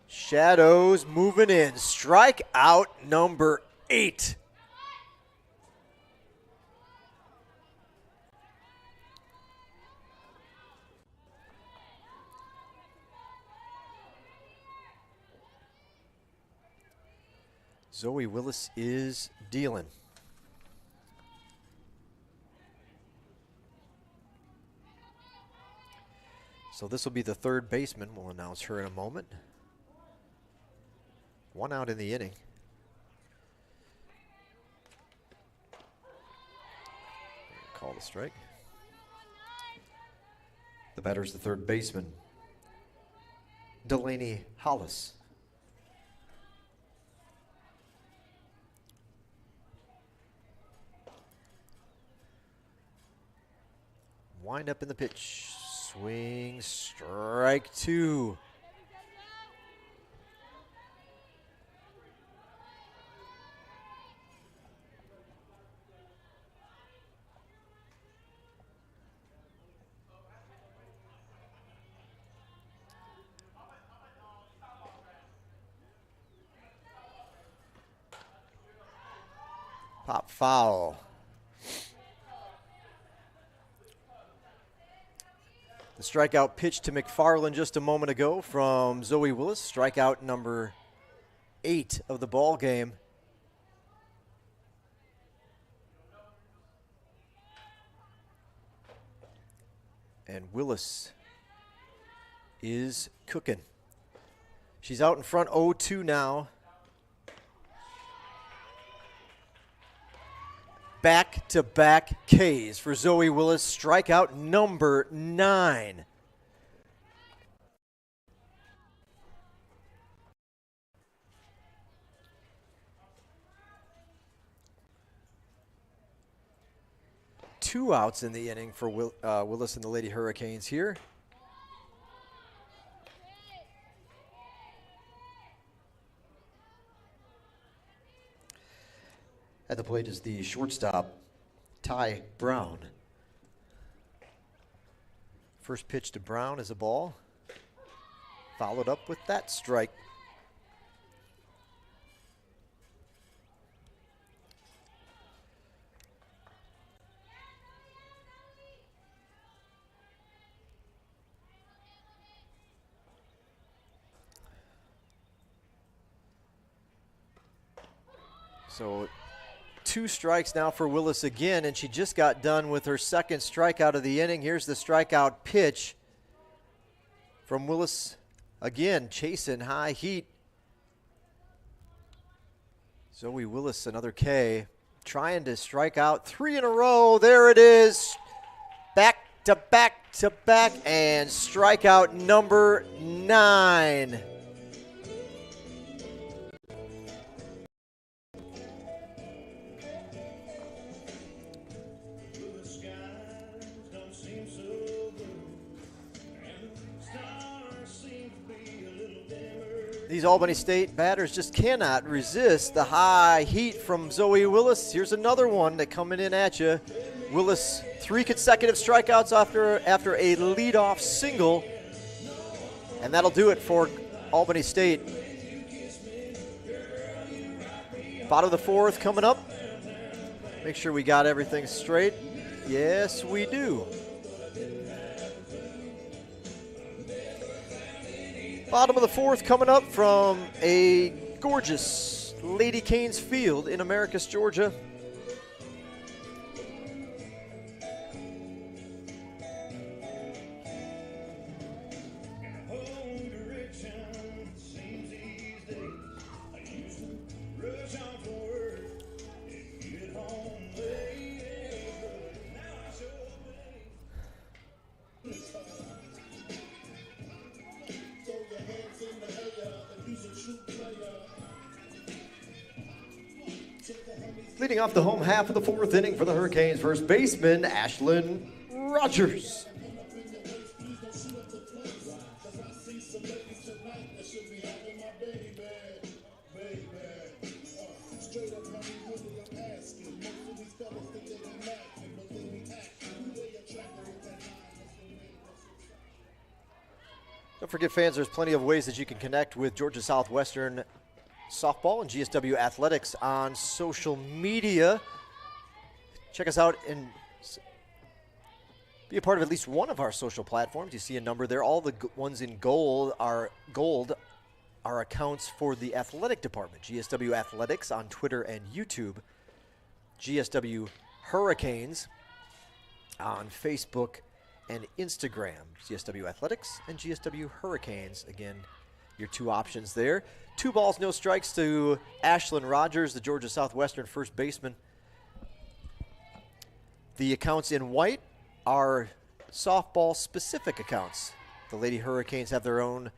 shadows moving in. Strike out number 8. Zoe Willis is dealing. So this will be the third baseman. We'll announce her in a moment. 1 out in the inning. Call the strike. The batter is the third baseman, Delaney Hollis. Wind up in the pitch. Swing, strike 2. Pop foul. The strikeout pitch to McFarland just a moment ago from Zoe Willis. Strikeout number 8 of the ball game. And Willis is cooking. She's out in front 0-2 now. Back-to-back Ks for Zoe Willis. Strikeout number 9. Two outs in the inning for Willis and the Lady Hurricanes here. At the plate is the shortstop, Ty Brown. First pitch to Brown is a ball. Followed up with that strike. So 2 strikes now for Willis again, and she just got done with her second strikeout of the inning. Here's the strikeout pitch from Willis again, chasing high heat. Zoe Willis, another K, trying to strike out 3 in a row. There it is. Back to back to back, and strikeout number 9. These Albany State batters just cannot resist the high heat from Zoe Willis. Here's another one that coming in at you. Willis, 3 consecutive strikeouts after a leadoff single. And that'll do it for Albany State. Bottom of the 4th coming up. Make sure we got everything straight. Yes, we do. Bottom of the 4th coming up from a gorgeous Lady Canes field in Americus, Georgia. Leading off the home half of the 4th inning for the Hurricanes, first baseman Ashlyn Rogers. Don't forget, fans, there's plenty of ways that you can connect with Georgia Southwestern softball and GSW athletics on social media. Check us out and be a part of at least one of our social platforms. You see a number there. All the ones in gold are accounts for the athletic department. GSW Athletics on Twitter and YouTube. GSW Hurricanes on Facebook and Instagram. GSW Athletics and GSW Hurricanes. Again, your 2 options there. 2 balls, no strikes to Ashlyn Rogers, the Georgia Southwestern first baseman. The accounts in white are softball-specific accounts. The Lady Hurricanes have their own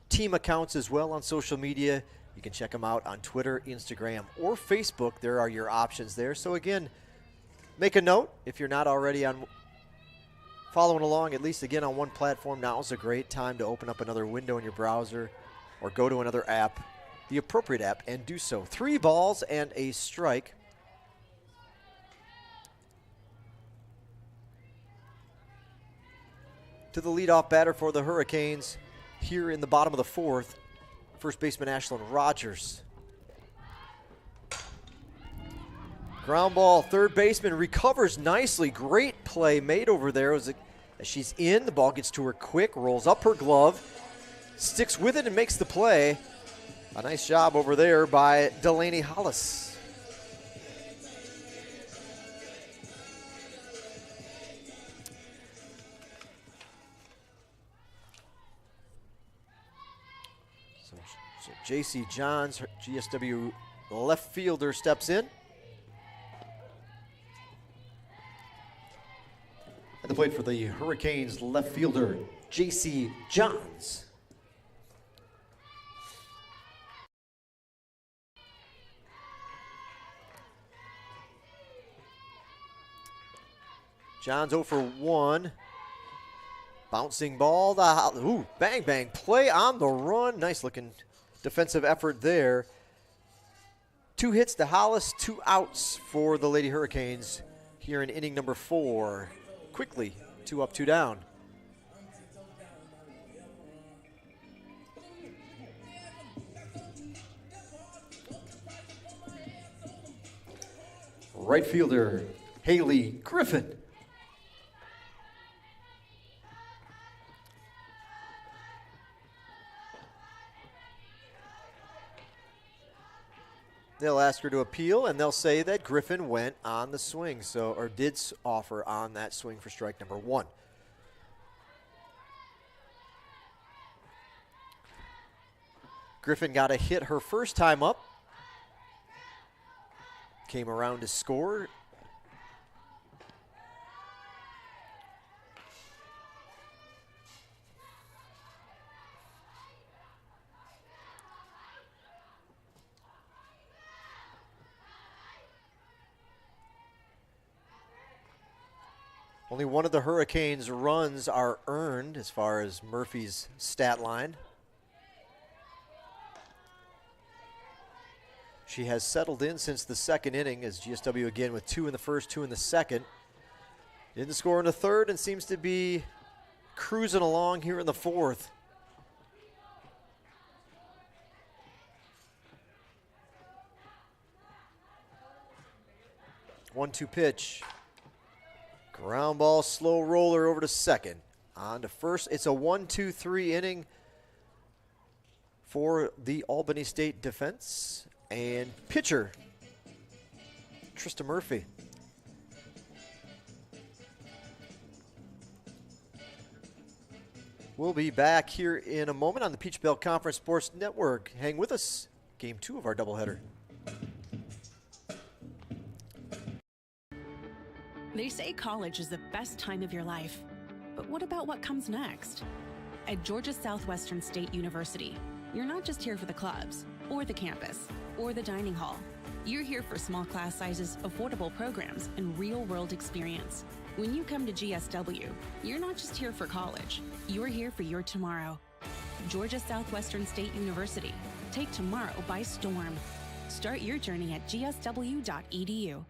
team accounts as well on social media. You can check them out on Twitter, Instagram, or Facebook. There are your options there. So again, make a note if you're not already on following along, at least again on one platform. Now is a great time to open up another window in your browser or go to another app, the appropriate app, and do so. 3 balls and a strike. To the leadoff batter for the Hurricanes here in the bottom of the 4th, first baseman Ashlyn Rogers. Ground ball, third baseman recovers nicely. Great play made over there. As she's in, the ball gets to her quick, rolls up her glove, sticks with it and makes the play. A nice job over there by Delaney Hollis. So J.C. Johns, GSW left fielder, steps in. At the plate for the Hurricanes, left fielder J.C. Johns. Johns 0 for 1. Bouncing ball. Bang, bang. Play on the run. Nice looking defensive effort there. 2 hits to Hollis, 2 outs for the Lady Hurricanes here in inning number 4. Quickly, 2 up, 2 down. Right fielder Haley Griffin. They'll ask her to appeal, and they'll say that Griffin went on the swing, or did offer on that swing for strike number 1. Griffin got a hit her first time up. Came around to score. Only one of the Hurricanes' runs are earned as far as Murphy's stat line. She has settled in since the second inning as GSW again with 2 in the first, 2 in the second. Didn't score in the third and seems to be cruising along here in the fourth. One-two pitch. Ground ball, slow roller over to second. On to first. It's a 1-2-3 inning for the Albany State defense. And pitcher, Trista Murphy. We'll be back here in a moment on the Peach Belt Conference Sports Network. Hang with us. Game 2 of our doubleheader. They say college is the best time of your life. But what about what comes next? At Georgia Southwestern State University, you're not just here for the clubs, or the campus, or the dining hall. You're here for small class sizes, affordable programs, and real-world experience. When you come to GSW, you're not just here for college. You're here for your tomorrow. Georgia Southwestern State University. Take tomorrow by storm. Start your journey at gsw.edu.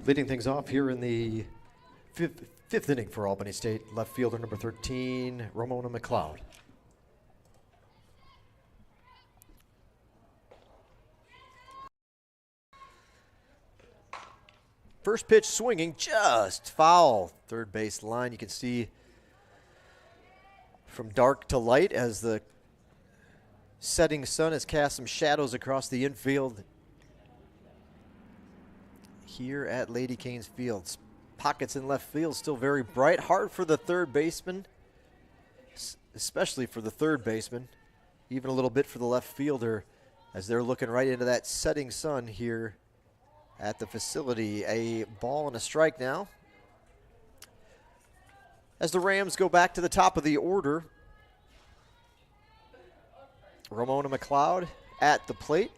Leading things off here in the fifth inning for Albany State, left fielder number 13, Ramona McLeod. First pitch swinging, just foul. Third base line, you can see from dark to light as the setting sun has cast some shadows across the infield here at Lady Canes Field. Pockets in left field still very bright. Hard for the third baseman, especially for the third baseman. Even a little bit for the left fielder as they're looking right into that setting sun here at the facility. A ball and a strike now. As the Rams go back to the top of the order, Ramona McLeod at the plate.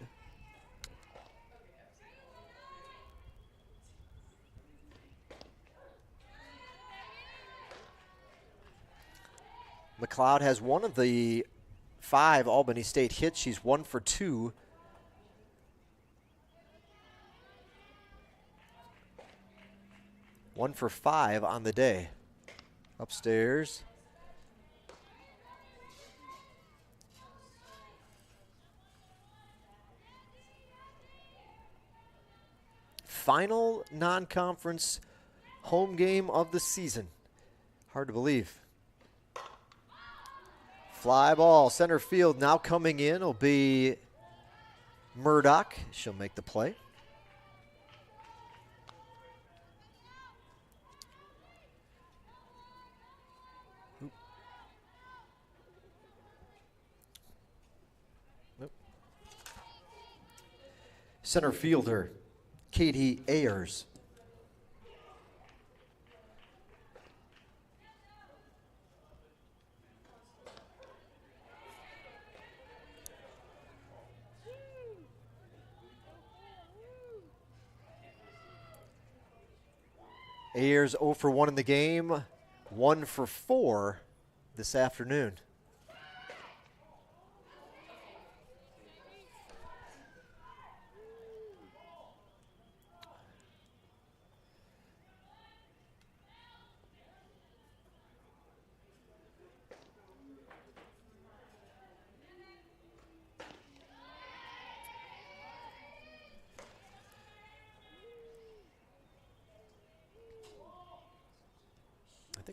McLeod has one of the 5 Albany State hits. She's 1 for 2. One for 5 on the day. Upstairs. Final non-conference home game of the season. Hard to believe. Fly ball, center field now coming in will be Murdoch. She'll make the play. Nope. Center fielder, Katie Ayers. Ayers 0 for 1 in the game, 1 for 4 this afternoon.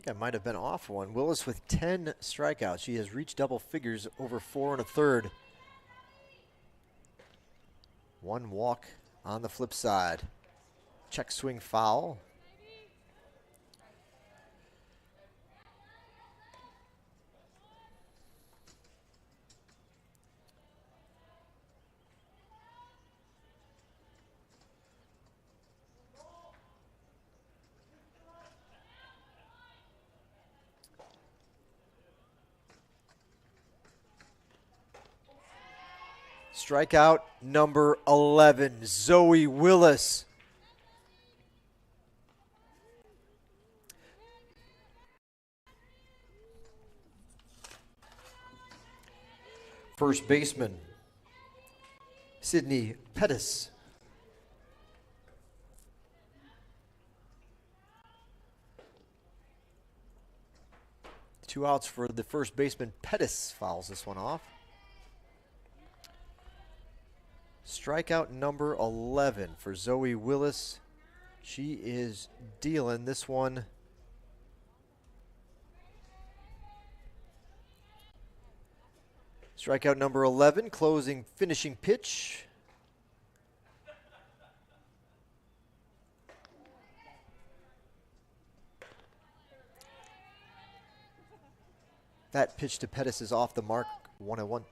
think I might have been off one. Willis with 10 strikeouts. She has reached double figures over 4 1/3. One walk on the flip side. Check swing foul. Strikeout number 11, Zoe Willis. First baseman, Sydney Pettis. Two outs for the first baseman. Pettis fouls this one off. Strikeout number 11 for Zoe Willis. She is dealing this one. Strikeout number 11, closing, finishing pitch. That pitch to Pettis is off the mark, 1-1.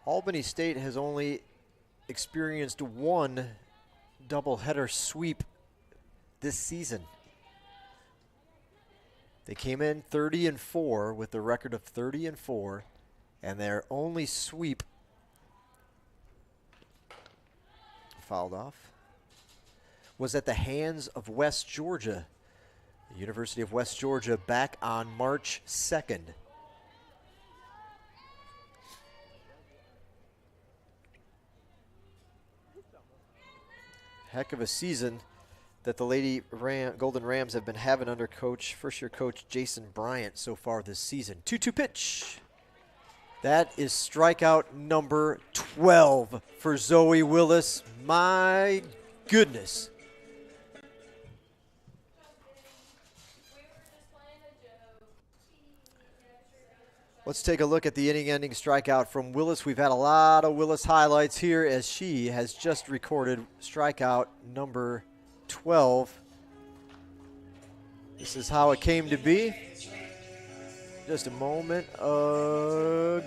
Albany State has only experienced one doubleheader sweep this season. They came in 30-4 with a record of 30-4, and their only sweep fouled off was at the hands of West Georgia, the University of West Georgia, back on March 2nd. Heck of a season that the Lady Golden Rams have been having under first-year coach Jason Bryant so far this season. 2-2 pitch. That is strikeout number 12 for Zoe Willis. My goodness. Let's take a look at the inning-ending strikeout from Willis. We've had a lot of Willis highlights here as she has just recorded strikeout number 12. This is how it came to be just a moment ago.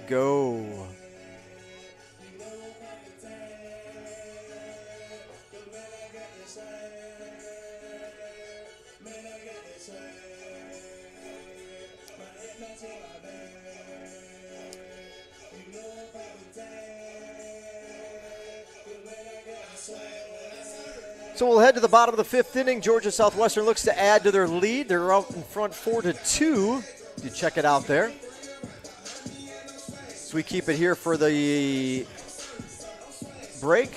So we'll head to the bottom of the fifth inning. Georgia Southwestern looks to add to their lead. They're out in front 4-2. You check it out there. So we keep it here for the break.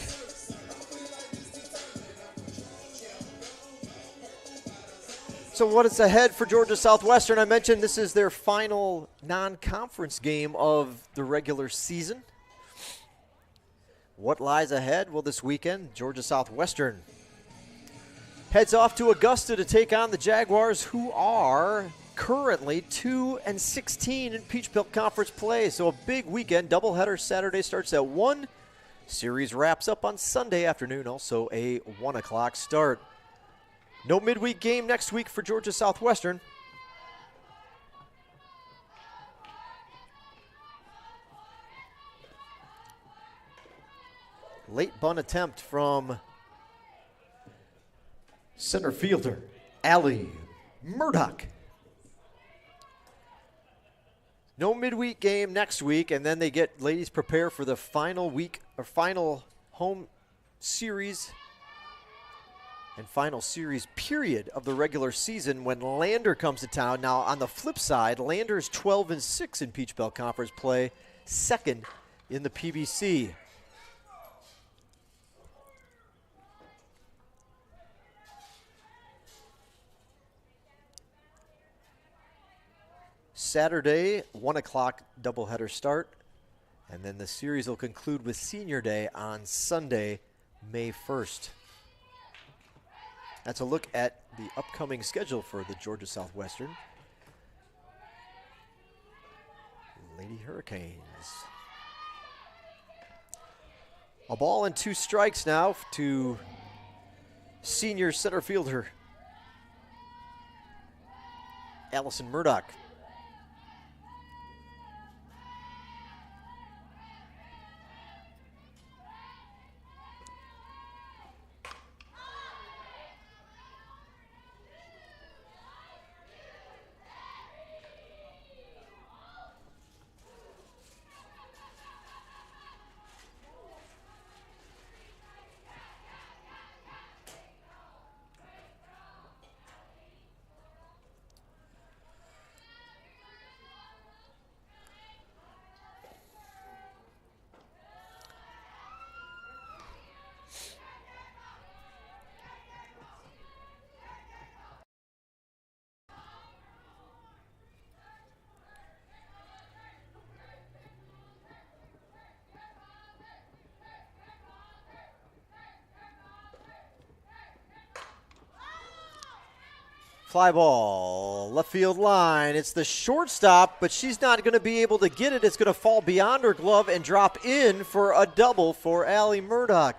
So what is ahead for Georgia Southwestern? I mentioned this is their final non-conference game of the regular season. What lies ahead? Well, this weekend, Georgia Southwestern heads off to Augusta to take on the Jaguars, who are currently 2-16 in Peach Belt Conference play. So a big weekend. Doubleheader Saturday starts at 1. Series wraps up on Sunday afternoon, also a 1 o'clock start. No midweek game next week for Georgia Southwestern. Late bunt attempt from center fielder Allie Murdoch. No midweek game next week, and then they get ladies prepare for the final week or final home series and final series period of the regular season when Lander comes to town. Now, on the flip side, Lander's 12-6 in Peach Belt Conference play, second in the PBC. Saturday, 1 o'clock doubleheader start. And then the series will conclude with Senior Day on Sunday, May 1st. That's a look at the upcoming schedule for the Georgia Southwestern Lady Hurricanes. A ball and 2 strikes now to senior center fielder Allison Murdoch. Fly ball, left field line. It's the shortstop, but she's not going to be able to get it. It's going to fall beyond her glove and drop in for a double for Allie Murdoch.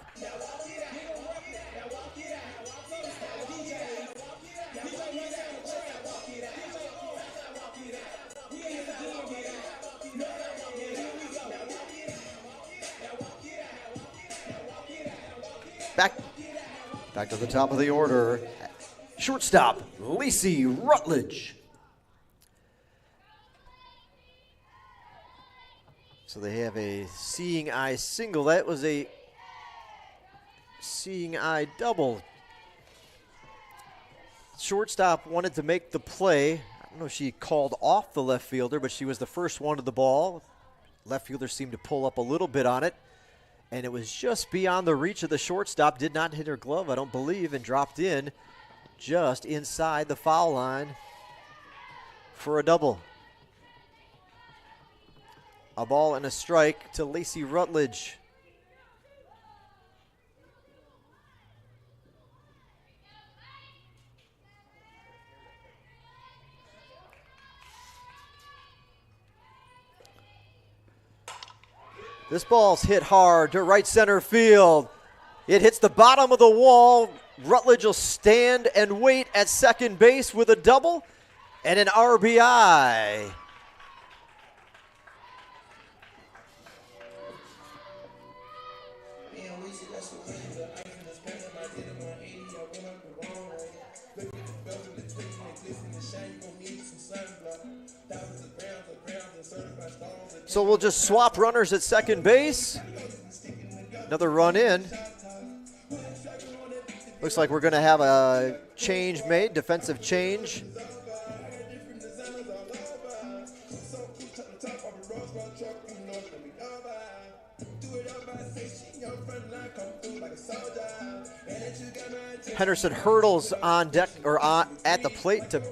Back to the top of the order. Shortstop, Lacey Rutledge. So they have a seeing eye single. That was a seeing eye double. Shortstop wanted to make the play. I don't know if she called off the left fielder, but she was the first one to the ball. Left fielder seemed to pull up a little bit on it, and it was just beyond the reach of the shortstop. Did not hit her glove, I don't believe, and dropped in just inside the foul line for a double. A ball and a strike to Lacey Rutledge. This ball's hit hard to right center field. It hits the bottom of the wall. Rutledge will stand and wait at second base with a double and an RBI. So we'll just swap runners at second base. Another run in. Looks like we're going to have a change made, defensive change. Henderson hurdles on deck or at the plate to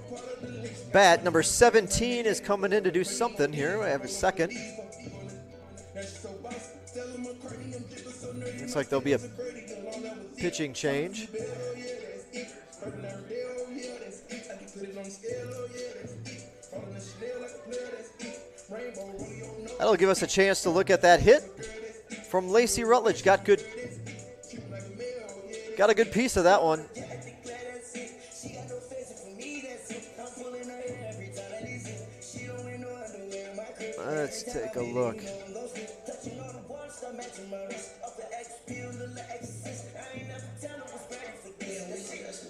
bat. Number 17 is coming in to do something here. We have a second. Looks like there'll be a pitching change. That'll give us a chance to look at that hit from Lacey Rutledge. Got a good piece of that one. Let's take a look.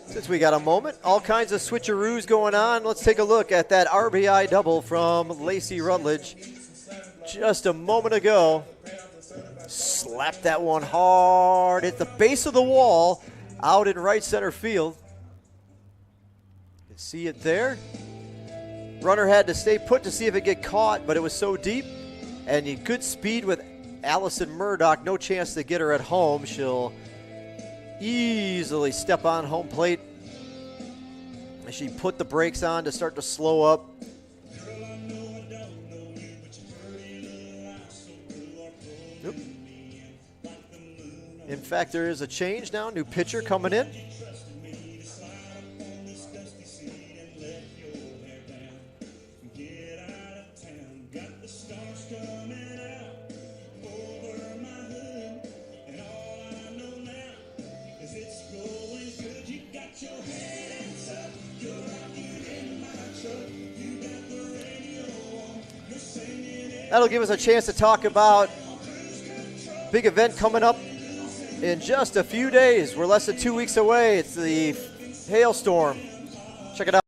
Since we got a moment, all kinds of switcheroos going on. Let's take a look at that RBI double from Lacey Rutledge. Just a moment ago, slapped that one hard at the base of the wall out in right center field. You can see it there. Runner had to stay put to see if it get caught, but it was so deep. And good speed with Allison Murdoch. No chance to get her at home. She'll easily step on home plate. She put the brakes on to start to slow up. fact, there is a change now. New pitcher coming in. That'll give us a chance to talk about big event coming up in just a few days. We're less than 2 weeks away. It's the hailstorm. Check it out.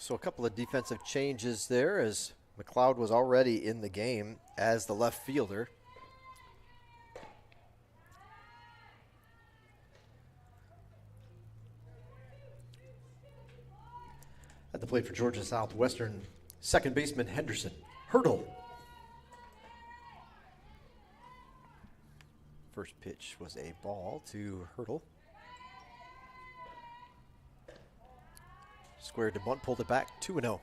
So a couple of defensive changes there as McLeod was already in the game as the left fielder. At the plate for Georgia Southwestern, second baseman Henderson. Hurdle. First pitch was a ball to Hurdle. Squared to bunt, pulled it back, 2-0.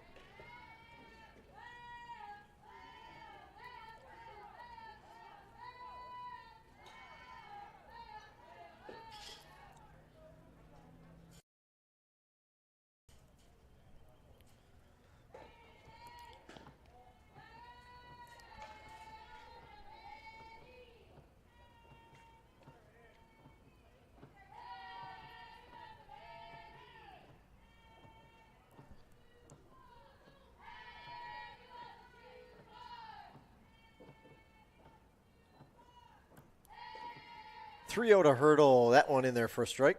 Three to Hurdle, that one in there for a strike.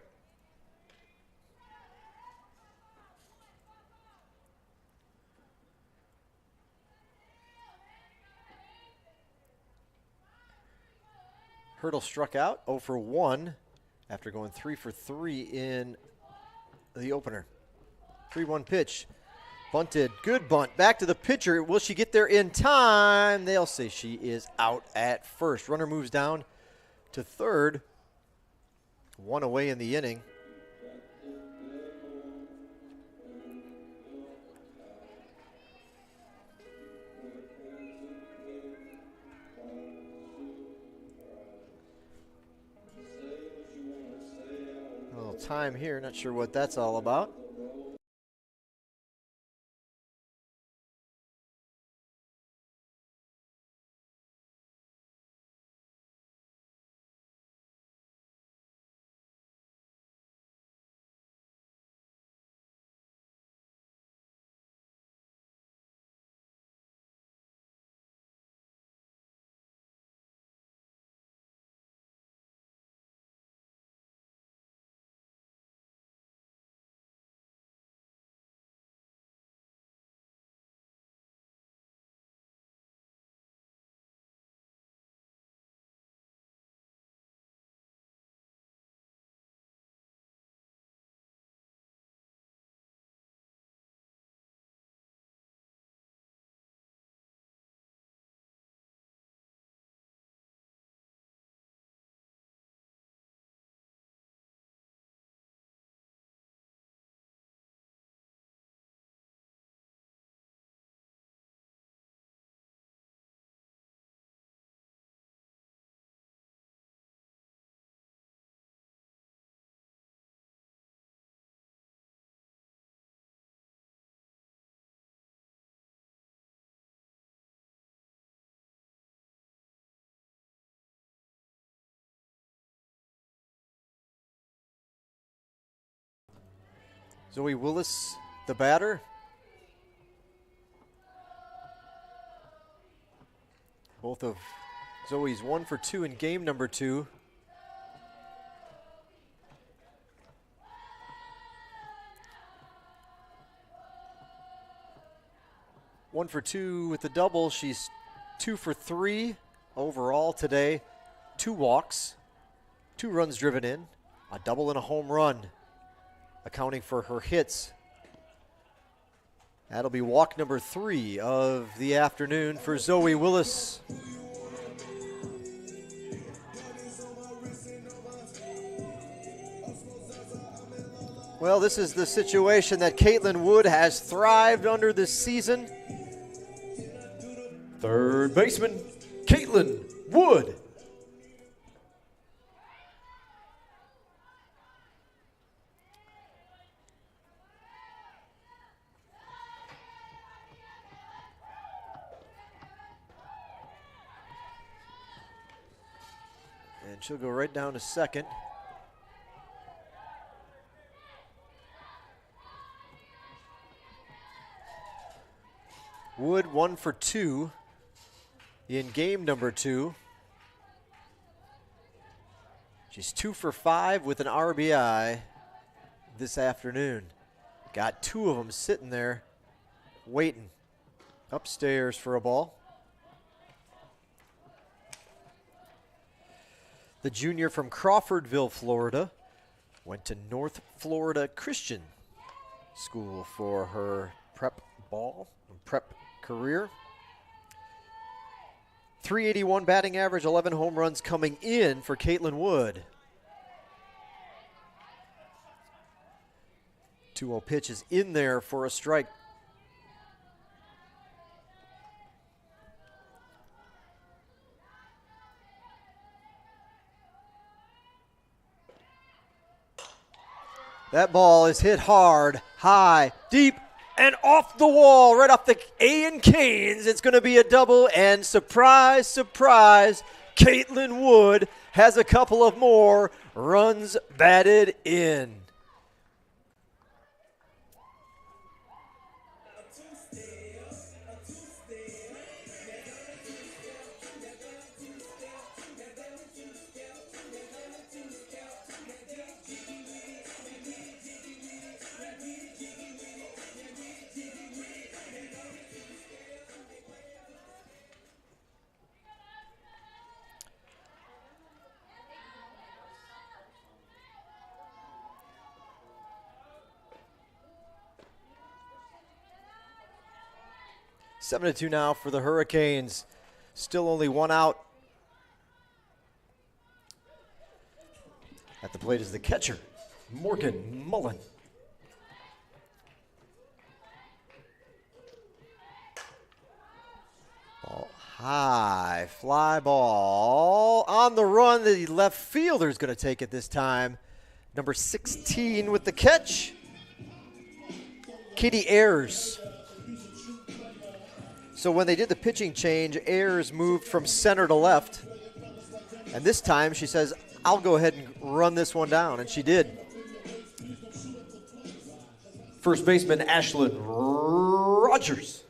Hurdle struck out 0 for 1 after going 3 for 3 in the opener. 3-1 pitch. Bunted, good bunt. Back to the pitcher. Will she get there in time? They'll say she is out at first. Runner moves down to third. One away in the inning. A little time here, not sure what that's all about. Zoe Willis, the batter. Both of Zoe's 1 for 2 in game number 2. One for 2 with the double. She's 2 for 3 overall today. 2 walks, 2 runs driven in, a double and a home run, accounting for her hits. That'll be walk number 3 of the afternoon for Zoe Willis. Well, this is the situation that Caitlin Wood has thrived under this season. Third baseman, Caitlin Wood. And she'll go right down to second. Wood 1 for 2 in game number 2. She's 2 for 5 with an RBI this afternoon. Got 2 of them sitting there waiting upstairs for a ball. The junior from Crawfordville, Florida, went to North Florida Christian School for her prep career. 381 batting average, 11 home runs coming in for Caitlin Wood. 2-0 pitch is in there for a strike. That ball is hit hard, high, deep, and off the wall, right off the A and Canes. It's going to be a double, and surprise, surprise, Caitlin Wood has a couple of more runs batted in. Seven to 2 now for the Hurricanes. Still only 1 out. At the plate is the catcher, Morgan Mullen. Ball high, fly ball on the run. The left fielder is going to take it this time. Number 16 with the catch, Katie Ayers. So when they did the pitching change, Ayers moved from center to left. And this time she says, I'll go ahead and run this one down. And she did. First baseman, Ashlyn Rogers.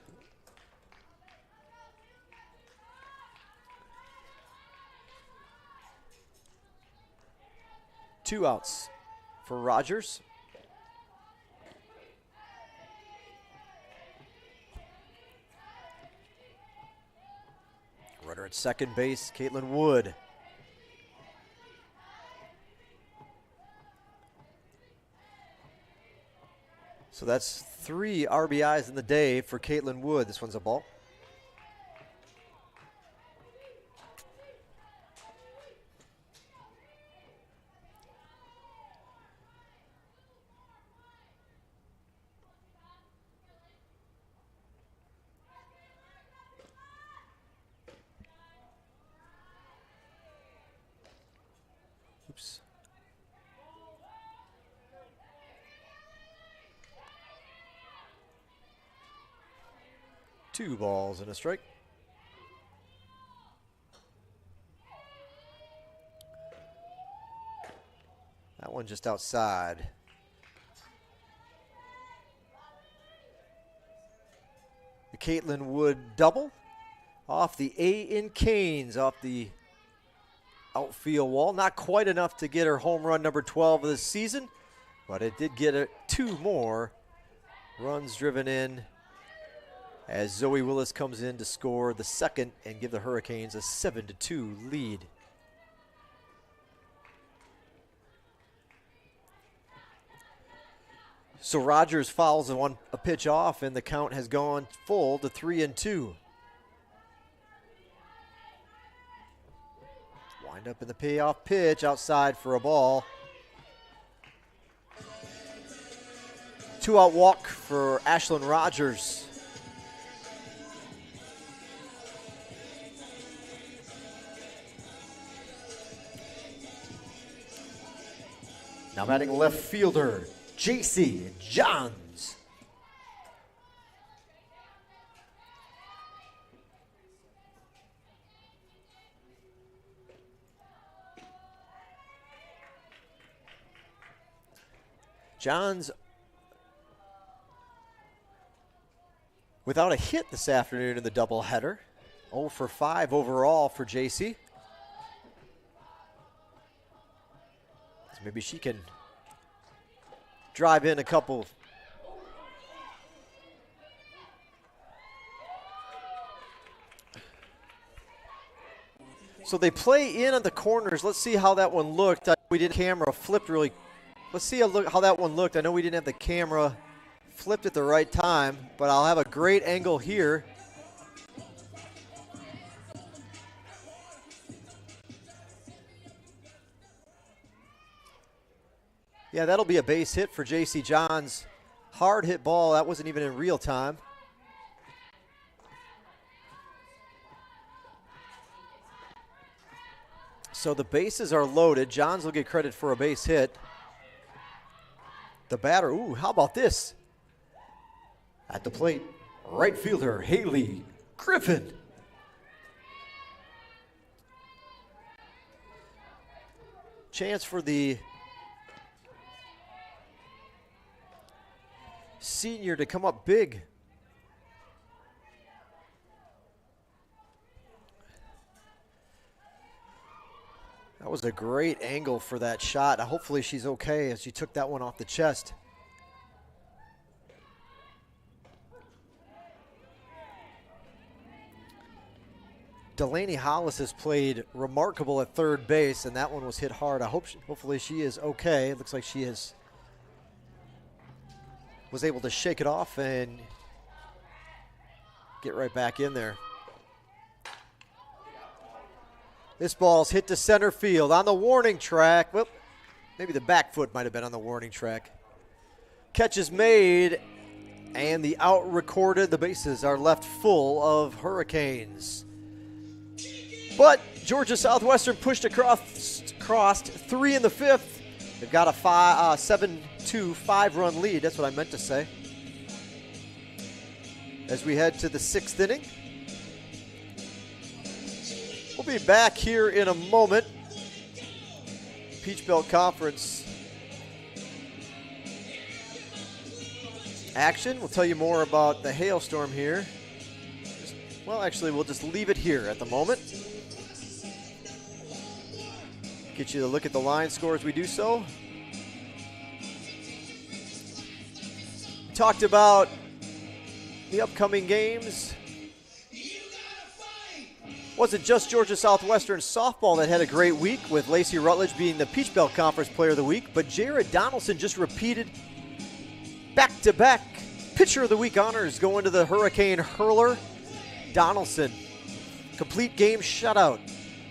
Two outs for Rogers. Runner at second base, Caitlin Wood. So that's 3 RBIs in the day for Caitlin Wood. This one's a ball. Oops. Two balls and a strike. That one just outside. The Caitlin Wood double off the A in Canes, off the outfield wall. Not quite enough to get her home run number 12 of the season, but it did get her 2 more runs driven in as Zoe Willis comes in to score the second and give the Hurricanes a 7-2 lead. So Rogers fouls a pitch off, and the count has gone full to 3-2. Wind up in the payoff pitch outside for a ball. 2-out walk for Ashlyn Rogers. Now batting left fielder, JC Johns. Johns without a hit this afternoon in the doubleheader. 0 for 5 overall for JC. So maybe she can drive in a couple. So they play in on the corners. Let's see how that one looked. We did camera flipped really. Let's see how that one looked. I know we didn't have the camera flipped at the right time, but I'll have a great angle here. Yeah, that'll be a base hit for JC Johns. Hard hit ball. That wasn't even in real time. So the bases are loaded. Johns will get credit for a base hit. The batter, ooh, how about this? At the plate, right fielder Haley Griffin. Chance for the senior to come up big. That was a great angle for that shot. Hopefully she's okay as she took that one off the chest. Delaney Hollis has played remarkable at third base, and that one was hit hard. Hopefully she is okay. It looks like she was able to shake it off and get right back in there. This ball's hit to center field on the warning track. Well, maybe the back foot might have been on the warning track. Catch is made, and the out recorded. The bases are left full of Hurricanes. But Georgia Southwestern pushed across 3 in the 5th. They've got a 7-2 5-run lead. That's what I meant to say. As we head to the 6th inning. We'll be back here in a moment. Peach Belt Conference action. We'll tell you more about the hailstorm here. Well, actually, we'll just leave it here at the moment. Get you to look at the line score as we do so. We talked about the upcoming games. Wasn't just Georgia Southwestern softball that had a great week, with Lacey Rutledge being the Peach Belt Conference Player of the Week, but Jared Donaldson just repeated back-to-back Pitcher of the Week honors going to the Hurricane hurler. Donaldson, complete game shutout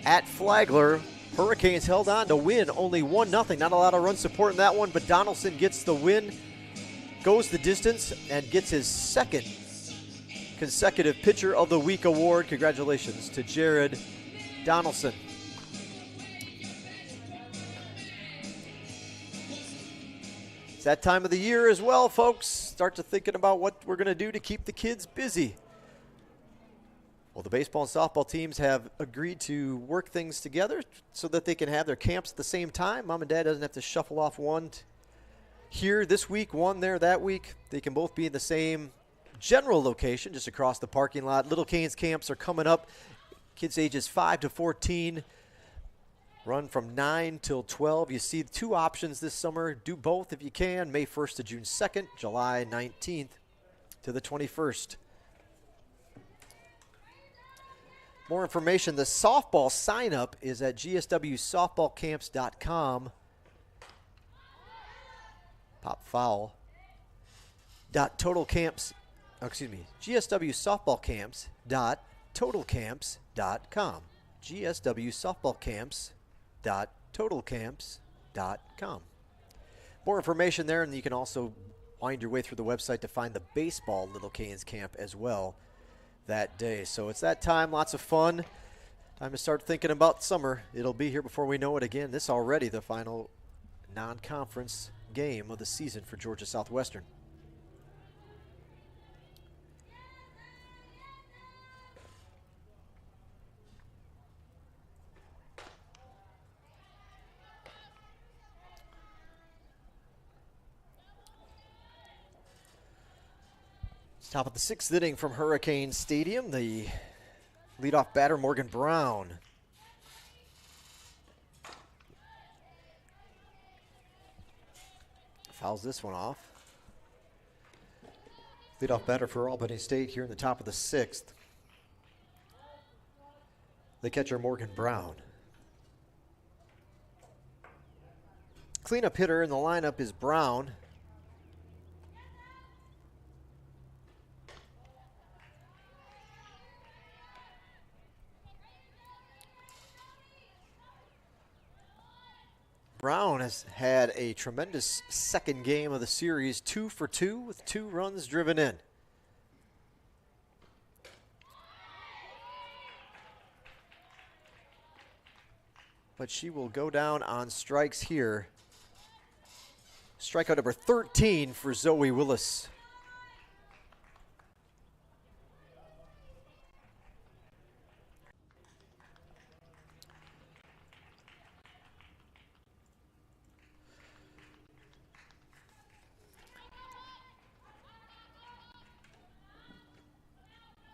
at Flagler. Hurricanes held on to win only 1-0. Not a lot of run support in that one, but Donaldson gets the win, goes the distance, and gets his second consecutive Pitcher of the Week award. Congratulations to Jared Donaldson. It's that time of the year as well, folks. Start to thinking about what we're going to do to keep the kids busy. Well, the baseball and softball teams have agreed to work things together so that they can have their camps at the same time. Mom and Dad doesn't have to shuffle off one here this week, one there that week. They can both be in the same general location just across the parking lot. Little Canes camps are coming up. Kids ages 5 to 14 run from 9 till 12. You see 2 options this summer. Do both if you can. May 1st to June 2nd, July 19th to the 21st. More information, the softball sign-up is at gswsoftballcamps.com. Pop foul. gswsoftballcamps.totalcamps.totalcamps.com. gswsoftballcamps.totalcamps.com. More information there, and you can also wind your way through the website to find the baseball Little Canes camp as well that day. So it's that time, lots of fun. Time to start thinking about summer. It'll be here before we know it again. This already the final non-conference game of the season for Georgia Southwestern. Top of the 6th inning from Hurricane Stadium. The leadoff batter, Morgan Brown. Fouls this one off. Leadoff batter for Albany State here in the top of the 6th. The catcher, Morgan Brown. Cleanup hitter in the lineup is Brown. Brown has had a tremendous second game of the series, 2 for 2 with 2 runs driven in. But she will go down on strikes here. Strikeout number 13 for Zoe Willis.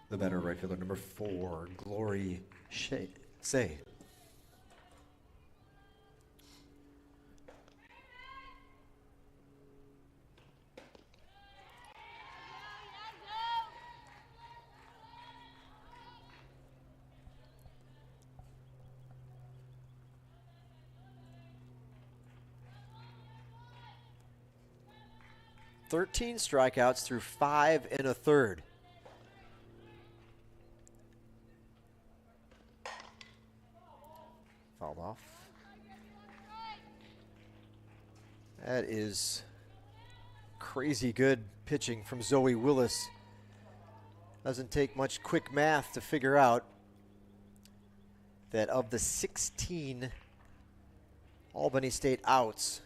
The batter, right fielder number 4, Glory Say. Thirteen strikeouts through 5 1/3. Fouled off. That is crazy good pitching from Zoe Willis. Doesn't take much quick math to figure out that of the 16 Albany State outs,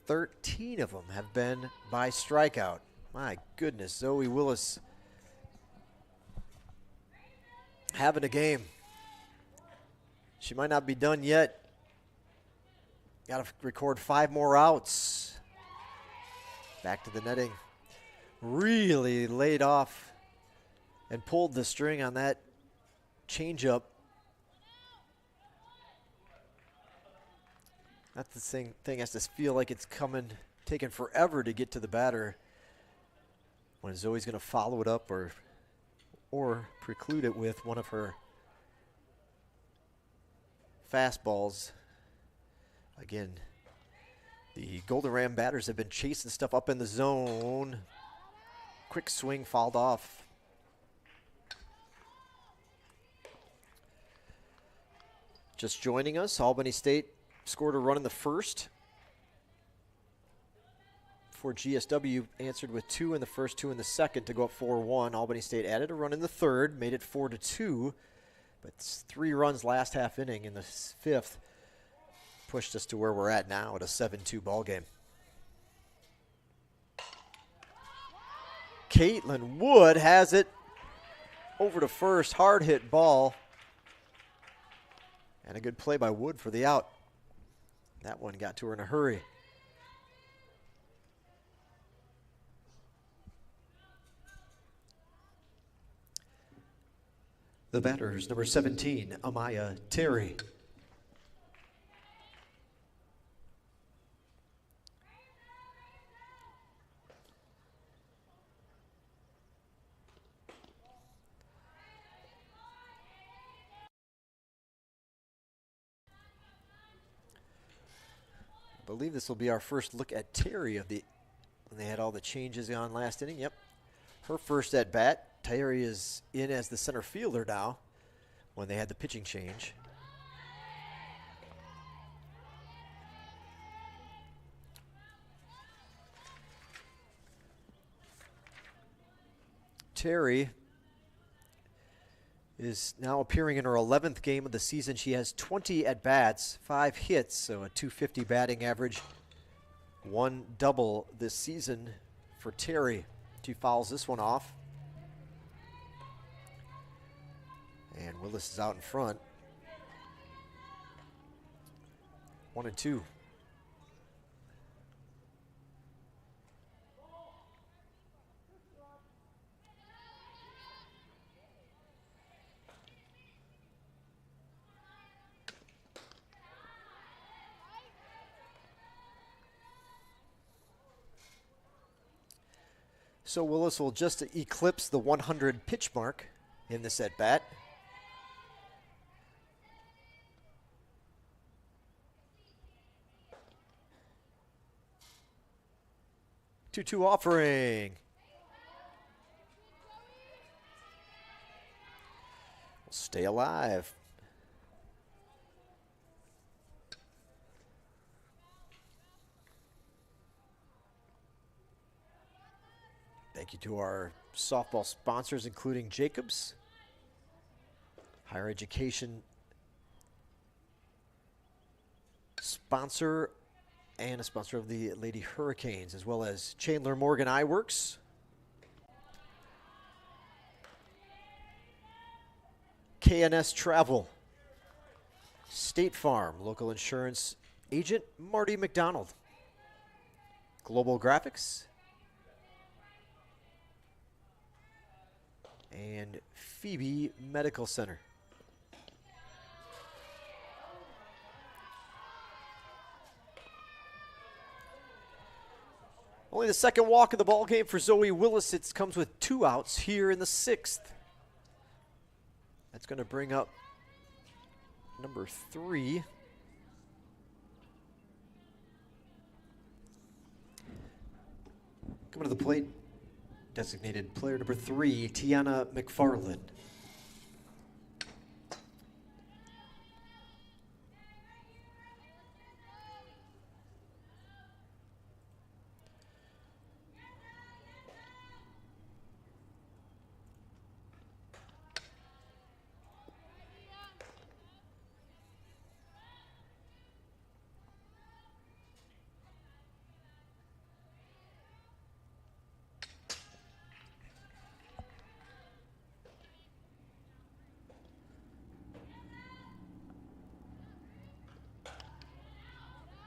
13 of them have been by strikeout. My goodness, Zoe Willis having a game. She might not be done yet. Got to record 5 more outs. Back to the netting. Really laid off and pulled the string on that changeup. That's the thing has to feel like it's taking forever to get to the batter. When Zoe's going to follow it up or preclude it with one of her fastballs. Again, the Golden Ram batters have been chasing stuff up in the zone. Quick swing fouled off. Just joining us, Albany State scored a run in the first. Before GSW answered with 2 in the first, 2 in the second to go up 4-1. Albany State added a run in the third, made it 4-2. But 3 runs last half inning in the 5th pushed us to where we're at now at a 7-2 ball game. Caitlin Wood has it over to first. Hard hit ball. And a good play by Wood for the out. That one got to her in a hurry. The batters, number 17, Amaya Terry. I believe this will be our first look at Terry when they had all the changes on last inning. Yep. Her first at bat. Terry is in as the center fielder now when they had the pitching change. Terry is now appearing in her 11th game of the season. She has 20 at-bats, 5 hits, so a .250 batting average. 1 double this season for Terry. She fouls this one off. And Willis is out in front. 1-2. So Willis will just eclipse the 100 pitch mark in this at bat. 2-2 offering. We'll stay alive. Thank you to our softball sponsors, including Jacobs, higher education sponsor, and a sponsor of the Lady Hurricanes, as well as Chandler Morgan Eyeworks. KNS Travel, State Farm, local insurance agent Marty McDonald, Global Graphics, and Phoebe Medical Center. Only the second walk of the ball game for Zoe Willis. It comes with 2 outs here in the 6th. That's going to bring up number 3. Coming to the plate, designated player number 3, Tiana McFarland.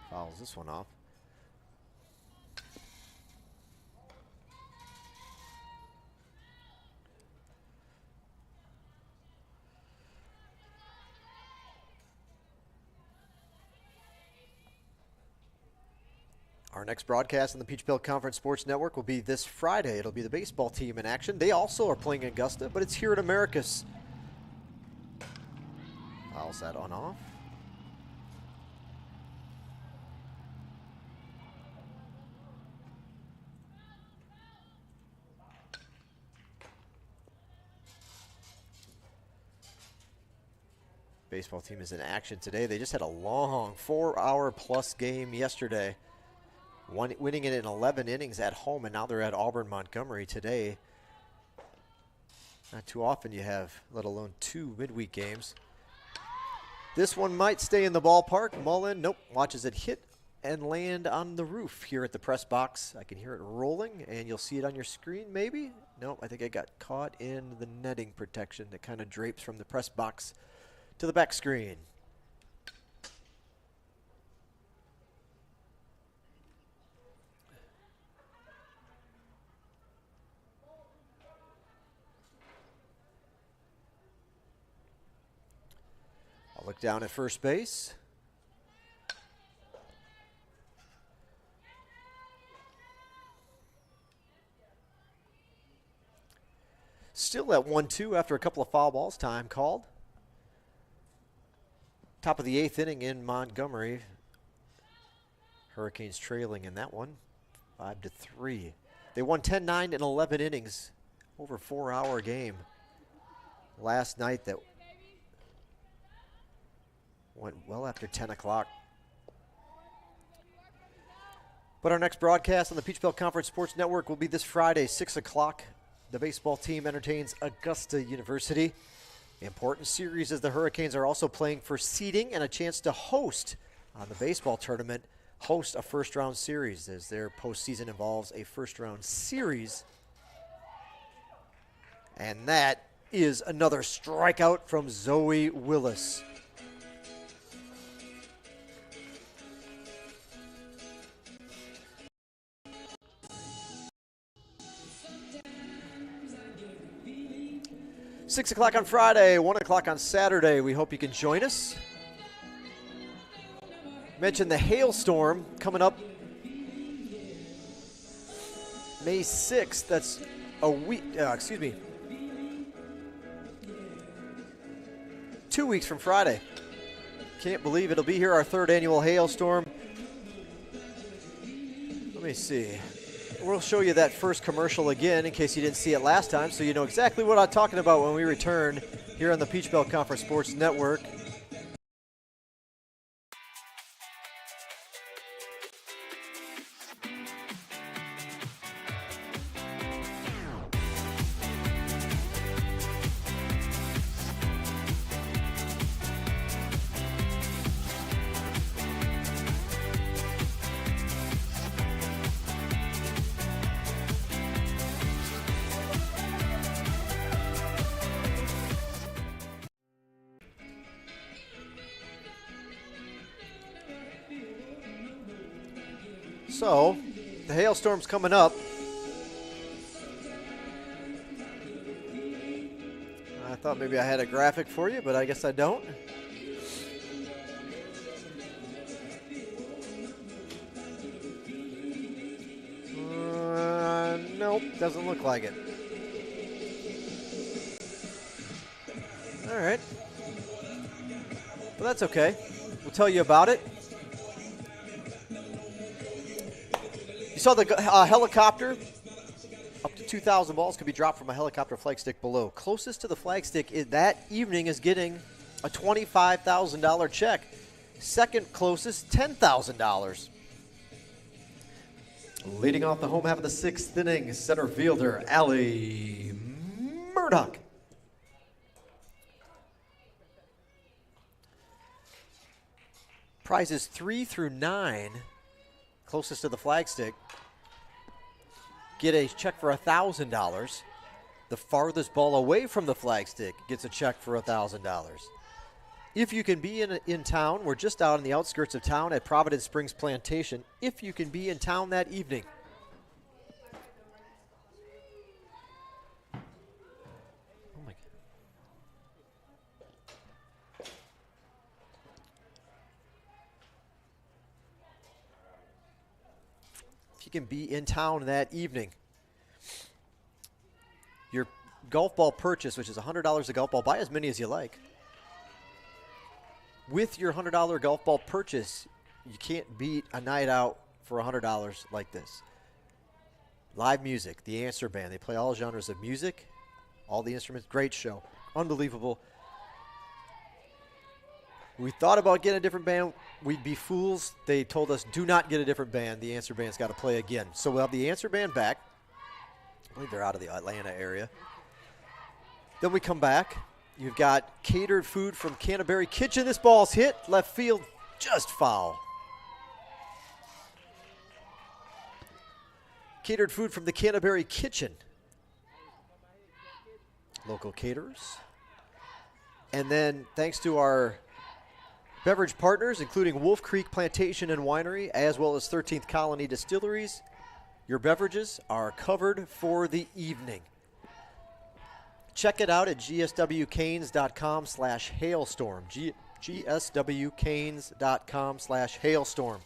Fouls this one off. Our next broadcast on the Peach Belt Conference Sports Network will be this Friday. It'll be the baseball team in action. They also are playing Augusta, but it's here at Americus. Fouls that on off. Baseball team is in action today. They just had a long 4-hour-plus game yesterday, winning it in 11 innings at home, and now they're at Auburn Montgomery today. Not too often you have, let alone 2 midweek games. This one might stay in the ballpark. Mullen, nope, watches it hit and land on the roof here at the press box. I can hear it rolling, and you'll see it on your screen maybe. Nope, I think I got caught in the netting protection that kind of drapes from the press box to the back screen. down at first base. Still at 1-2 after a couple of foul balls. Time called. Top of the 8th inning in Montgomery. Hurricanes trailing in that one, 5-3. They won 10-9 in 11 innings, over 4-hour game. Last night that went well after 10 o'clock. But our next broadcast on the Peach Belt Conference Sports Network will be this Friday, 6 o'clock. The baseball team entertains Augusta University. Important series as the Hurricanes are also playing for seeding and a chance to host on the baseball tournament, host a first-round series as their postseason involves a first-round series. And that is another strikeout from Zoe Willis. Six o'clock on Friday, 1 o'clock on Saturday. We hope you can join us. Mentioned the hailstorm coming up May 6th. That's a week, 2 weeks from Friday. Can't believe it'll be here, our third annual hailstorm. Let me see. We'll show you that first commercial again in case you didn't see it last time, so you know exactly what I'm talking about when we return here on the Peach Belt Conference Sports Network. So, the hailstorm's coming up. I thought maybe I had a graphic for you, but I guess I don't. Nope, doesn't look like it. All right. Well, that's okay. We'll tell you about it. You saw the helicopter. Up to 2,000 balls could be dropped from a helicopter flagstick below. Closest to the flagstick that evening is getting a $25,000 check. Second closest, $10,000. Leading off the home half of the 6th inning, center fielder Allie Murdoch. Prizes 3 through 9, closest to the flagstick, get a check for $1,000. The farthest ball away from the flagstick gets a check for $1,000. If you can be in town, we're just out on the outskirts of town at Providence Springs Plantation. If you can be in town that evening. Oh my God. If you can be in town that evening, your golf ball purchase, which is $100 a golf ball, buy as many as you like. With your $100 golf ball purchase, you can't beat a night out for $100 like this. Live music, the Answer Band. They play all genres of music, all the instruments. Great show. Unbelievable. We thought about getting a different band. We'd be fools. They told us, do not get a different band. The Answer Band's got to play again. So we'll have the Answer Band back. I believe they're out of the Atlanta area. Then we come back. You've got catered food from Canterbury Kitchen. This ball's hit. Left field, just foul. Catered food from the Canterbury Kitchen. Local caterers. And then thanks to our beverage partners, including Wolf Creek Plantation and Winery, as well as 13th Colony Distilleries, your beverages are covered for the evening. Check it out at gswcanes.com/hailstorm. gswcanes.com/hailstorm.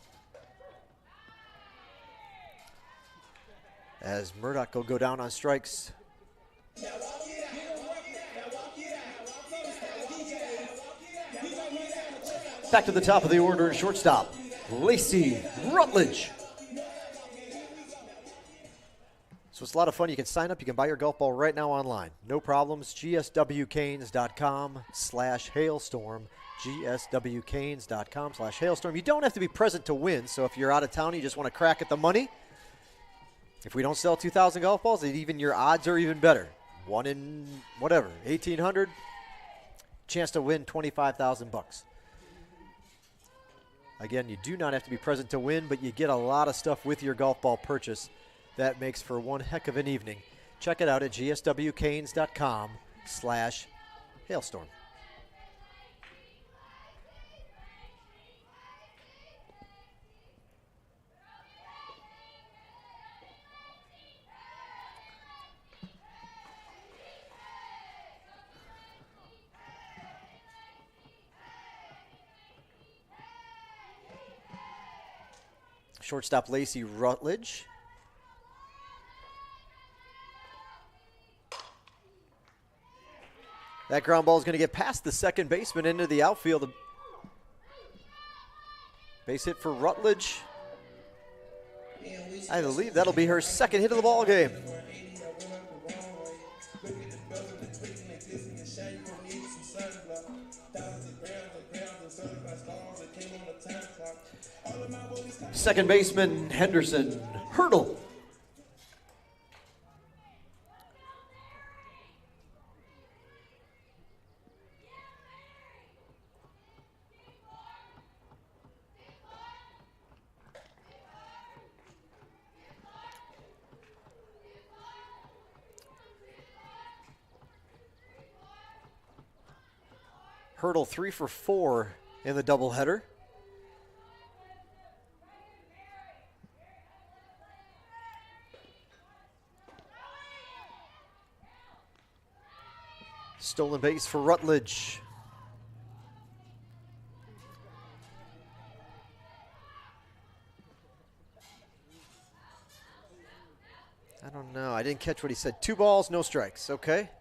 As Murdoch will go down on strikes. Back to the top of the order, shortstop, Lacey Rutledge. So it's a lot of fun. You can sign up. You can buy your golf ball right now online. No problems. gswcanes.com/hailstorm. gswcanes.com/hailstorm. You don't have to be present to win. So if you're out of town, you just want to crack at the money. If we don't sell 2,000 golf balls, even your odds are even better. 1 in whatever, 1,800. Chance to win $25,000. Again, you do not have to be present to win, but you get a lot of stuff with your golf ball purchase. That makes for one heck of an evening. Check it out at gswcanes.com/hailstorm. Shortstop Lacey Rutledge. That ground ball is going to get past the second baseman into the outfield. Base hit for Rutledge. I believe that'll be her second hit of the ball game. Second baseman Henderson Hurdle. Hurdle 3 for 4 in the doubleheader. Stolen base for Rutledge. I don't know. I didn't catch what he said. 2 balls, no strikes. Okay.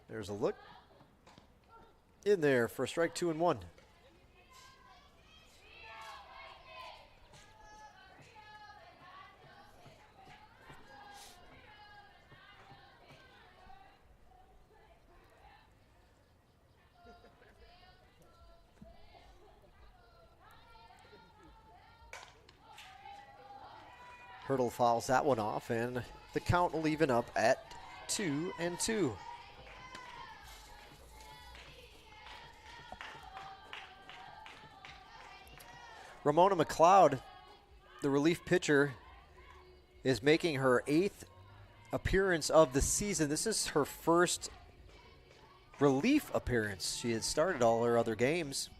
There's a look. In there for a strike, 2 and 1. Hurdle fouls that one off, and the count will even up at 2 and 2. Ramona McLeod, the relief pitcher, is making her 8th appearance of the season. This is her first relief appearance. She had started all her other games.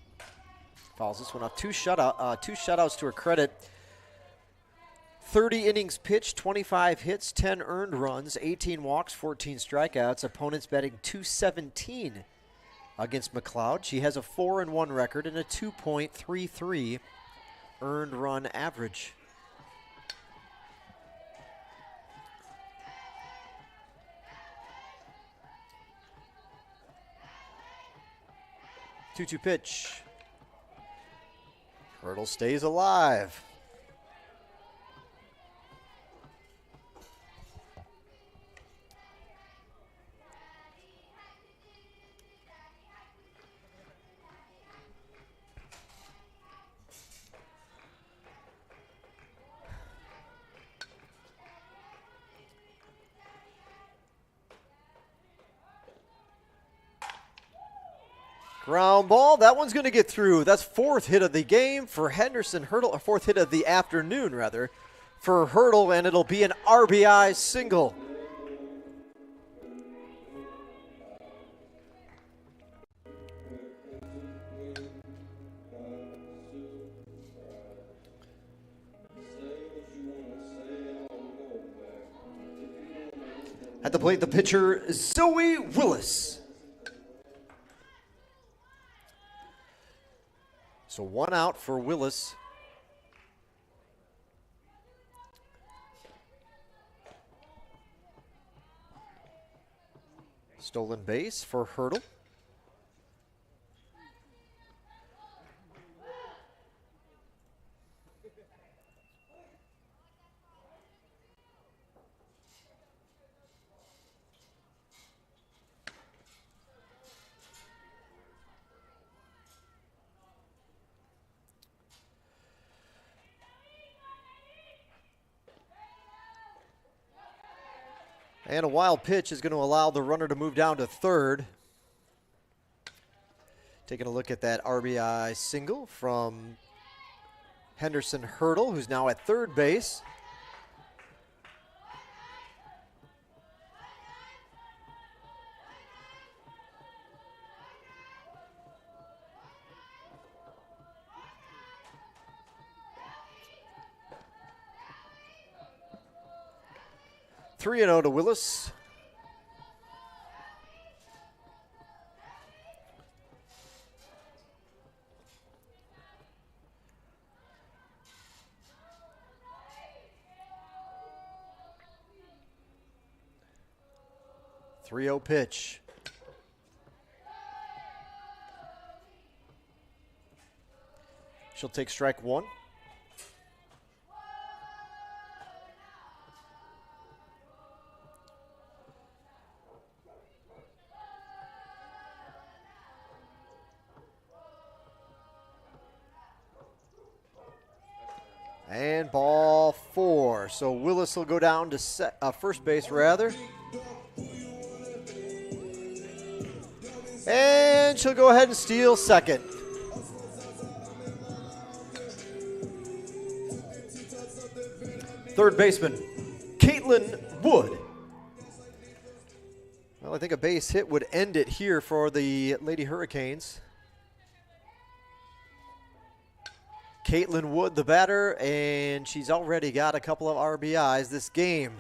Fouls this one off. Two shutouts to her credit. 30 innings pitched, 25 hits, 10 earned runs, 18 walks, 14 strikeouts. Opponents batting .217 against McLeod. She has a 4-1 record and a 2.33 earned run average. Two-two pitch. Hurdle stays alive. Ground ball. That one's going to get through. That's 4th hit of the game for Henderson Hurdle, or 4th hit of the afternoon, rather, for Hurdle, and it'll be an RBI single. At the plate, the pitcher, Zoe Willis. So 1 out for Willis. Stolen base for Hurdle. And a wild pitch is going to allow the runner to move down to third. Taking a look at that RBI single from Henderson Hurdle, who's now at third base. Three and 0 to Willis. Three-0 pitch. She'll take strike one. And ball four. So Willis will go down to first base, rather. And she'll go ahead and steal second. Third baseman, Caitlin Wood. Well, I think a base hit would end it here for the Lady Hurricanes. Caitlin Wood, the batter, and she's already got a couple of RBIs this game.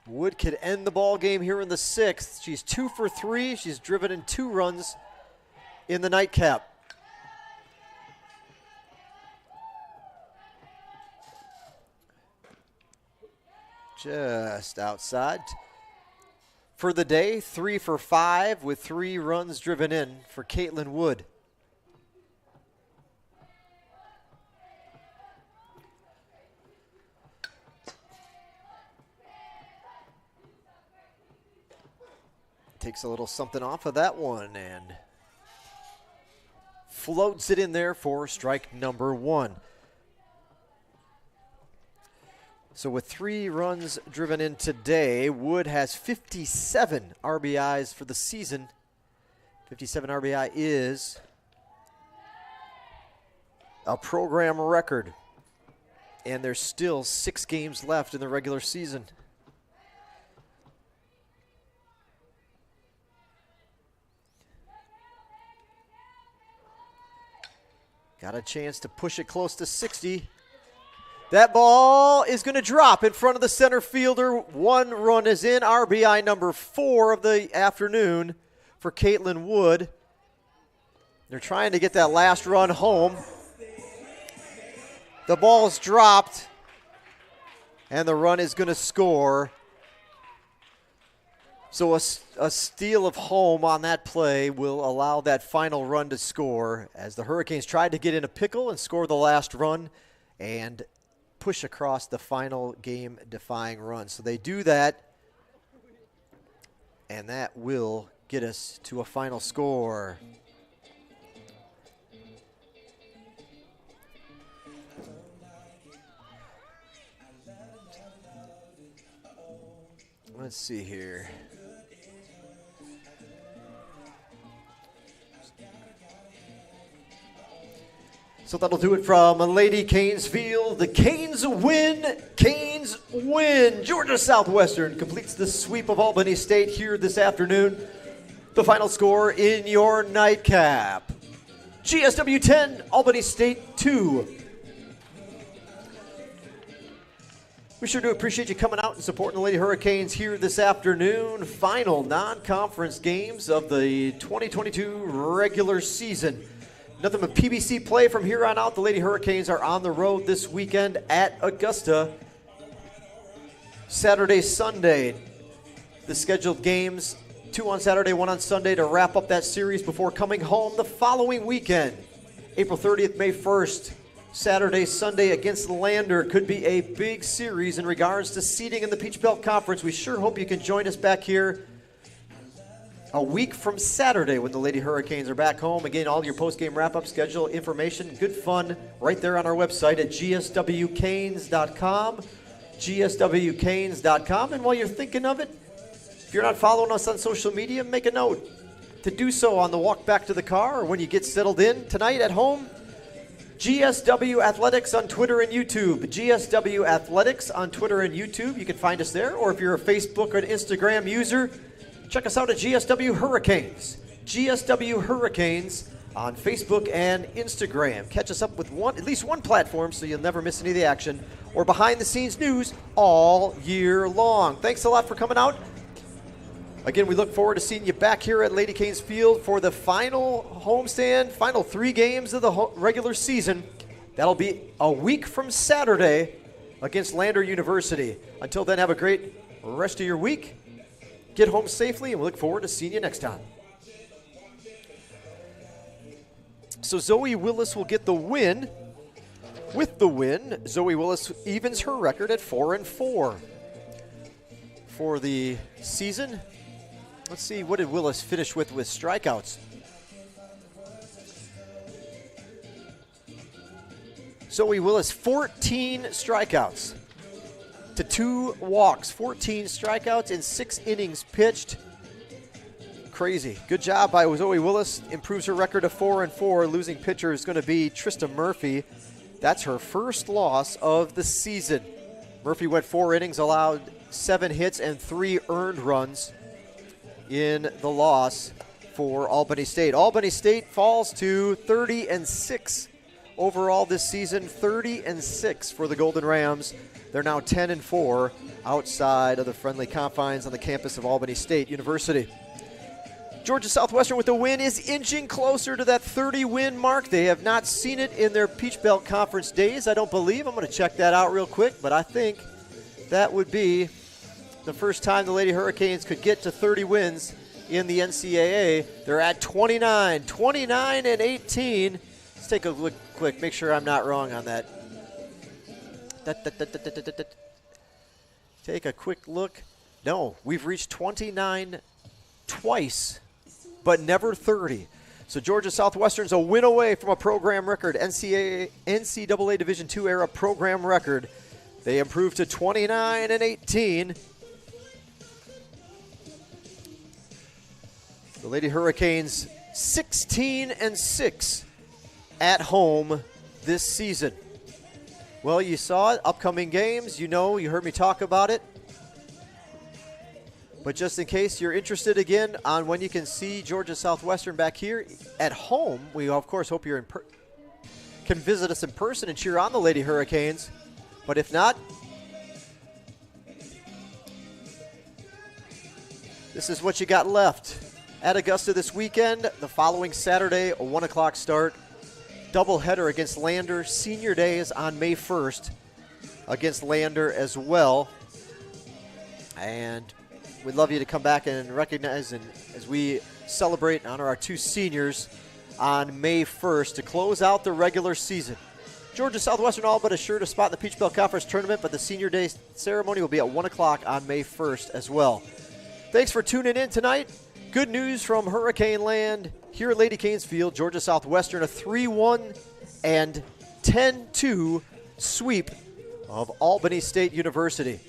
Wood could end the ball game here in the sixth. She's 2 for 3. She's driven in 2 runs in the nightcap. Just outside. For the day, 3 for 5 with 3 runs driven in for Caitlin Wood. Takes a little something off of that one and floats it in there for strike number 1. So with 3 runs driven in today, Wood has 57 RBIs for the season. 57 RBI is a program record. And there's still 6 games left in the regular season. Got a chance to push it close to 60. That ball is going to drop in front of the center fielder. 1 run is in. RBI number 4 of the afternoon for Caitlin Wood. They're trying to get that last run home. The ball's dropped, and the run is going to score. So a steal of home on that play will allow that final run to score as the Hurricanes tried to get in a pickle and score the last run and push across the final game-defying run. So they do that, and that will get us to a final score. Let's see here. So that'll do it from Lady Canes Field. The Canes win. Canes win. Georgia Southwestern completes the sweep of Albany State here this afternoon. The final score in your nightcap. GSW 10, Albany State 2. We sure do appreciate you coming out and supporting the Lady Hurricanes here this afternoon. Final non-conference games of the 2022 regular season. Nothing but PBC play from here on out. The Lady Hurricanes are on the road this weekend at Augusta. Saturday, Sunday, the scheduled games, 2 on Saturday, 1 on Sunday to wrap up that series before coming home the following weekend. April 30th, May 1st, Saturday, Sunday against Lander. Could be a big series in regards to seeding in the Peach Belt Conference. We sure hope you can join us back here a week from Saturday when the Lady Hurricanes are back home. Again, all your post-game wrap-up schedule information, good fun, right there on our website at gswcanes.com, gswcanes.com. And while you're thinking of it, if you're not following us on social media, make a note to do so on the walk back to the car or when you get settled in tonight at home. GSW Athletics on Twitter and YouTube. GSW Athletics on Twitter and YouTube. You can find us there. Or if you're a Facebook or an Instagram user, check us out at GSW Hurricanes. GSW Hurricanes on Facebook and Instagram. Catch us up with at least one platform so you'll never miss any of the action or behind-the-scenes news all year long. Thanks a lot for coming out. Again, we look forward to seeing you back here at Lady Canes Field for the final homestand, final 3 games of the regular season. That'll be a week from Saturday against Lander University. Until then, have a great rest of your week. Get home safely, and we look forward to seeing you next time. So Zoe Willis will get the win. With the win, Zoe Willis evens her record at 4-4 for the season. Let's see, what did Willis finish with strikeouts? Zoe Willis, 14 strikeouts to 2 walks. 14 strikeouts in 6 innings pitched. Crazy. Good job by Zoe Willis. Improves her record to 4-4. Losing pitcher is going to be Trista Murphy. That's her first loss of the season. Murphy went 4 innings, allowed 7 hits and 3 earned runs in the loss for Albany State. Albany State falls to 30-6 overall this season. 30-6 for the Golden Rams. They're now 10-4 outside of the friendly confines on the campus of Albany State University. Georgia Southwestern with the win is inching closer to that 30-win mark. They have not seen it in their Peach Belt Conference days, I don't believe. I'm going to check that out real quick, but I think that would be the first time the Lady Hurricanes could get to 30 wins in the NCAA. They're at 29-18. Let's take a look quick, make sure I'm not wrong on that. Take a quick look. No, we've reached 29 twice, but never 30. So Georgia Southwestern's a win away from a program record, NCAA Division II era program record. They improved to 29-18. The Lady Hurricanes 16-6 at home this season. Well, you saw it, upcoming games, you heard me talk about it. But just in case you're interested again on when you can see Georgia Southwestern back here at home, we of course hope you can visit us in person and cheer on the Lady Hurricanes. But if not, this is what you got left. At Augusta this weekend, the following Saturday, a 1 o'clock start. Doubleheader against Lander. Senior Day is on May 1st against Lander as well. And we'd love you to come back and recognize and as we celebrate and honor our 2 seniors on May 1st to close out the regular season. Georgia Southwestern all but assured a spot in the Peach Belt Conference Tournament, but the Senior Day ceremony will be at 1 o'clock on May 1st as well. Thanks for tuning in tonight. Good news from Hurricane Land here at Lady Canes Field. Georgia Southwestern, a 3-1 and 10-2 sweep of Albany State University.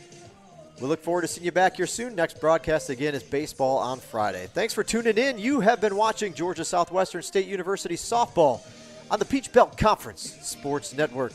We look forward to seeing you back here soon. Next broadcast again is baseball on Friday. Thanks for tuning in. You have been watching Georgia Southwestern State University softball on the Peach Belt Conference Sports Network.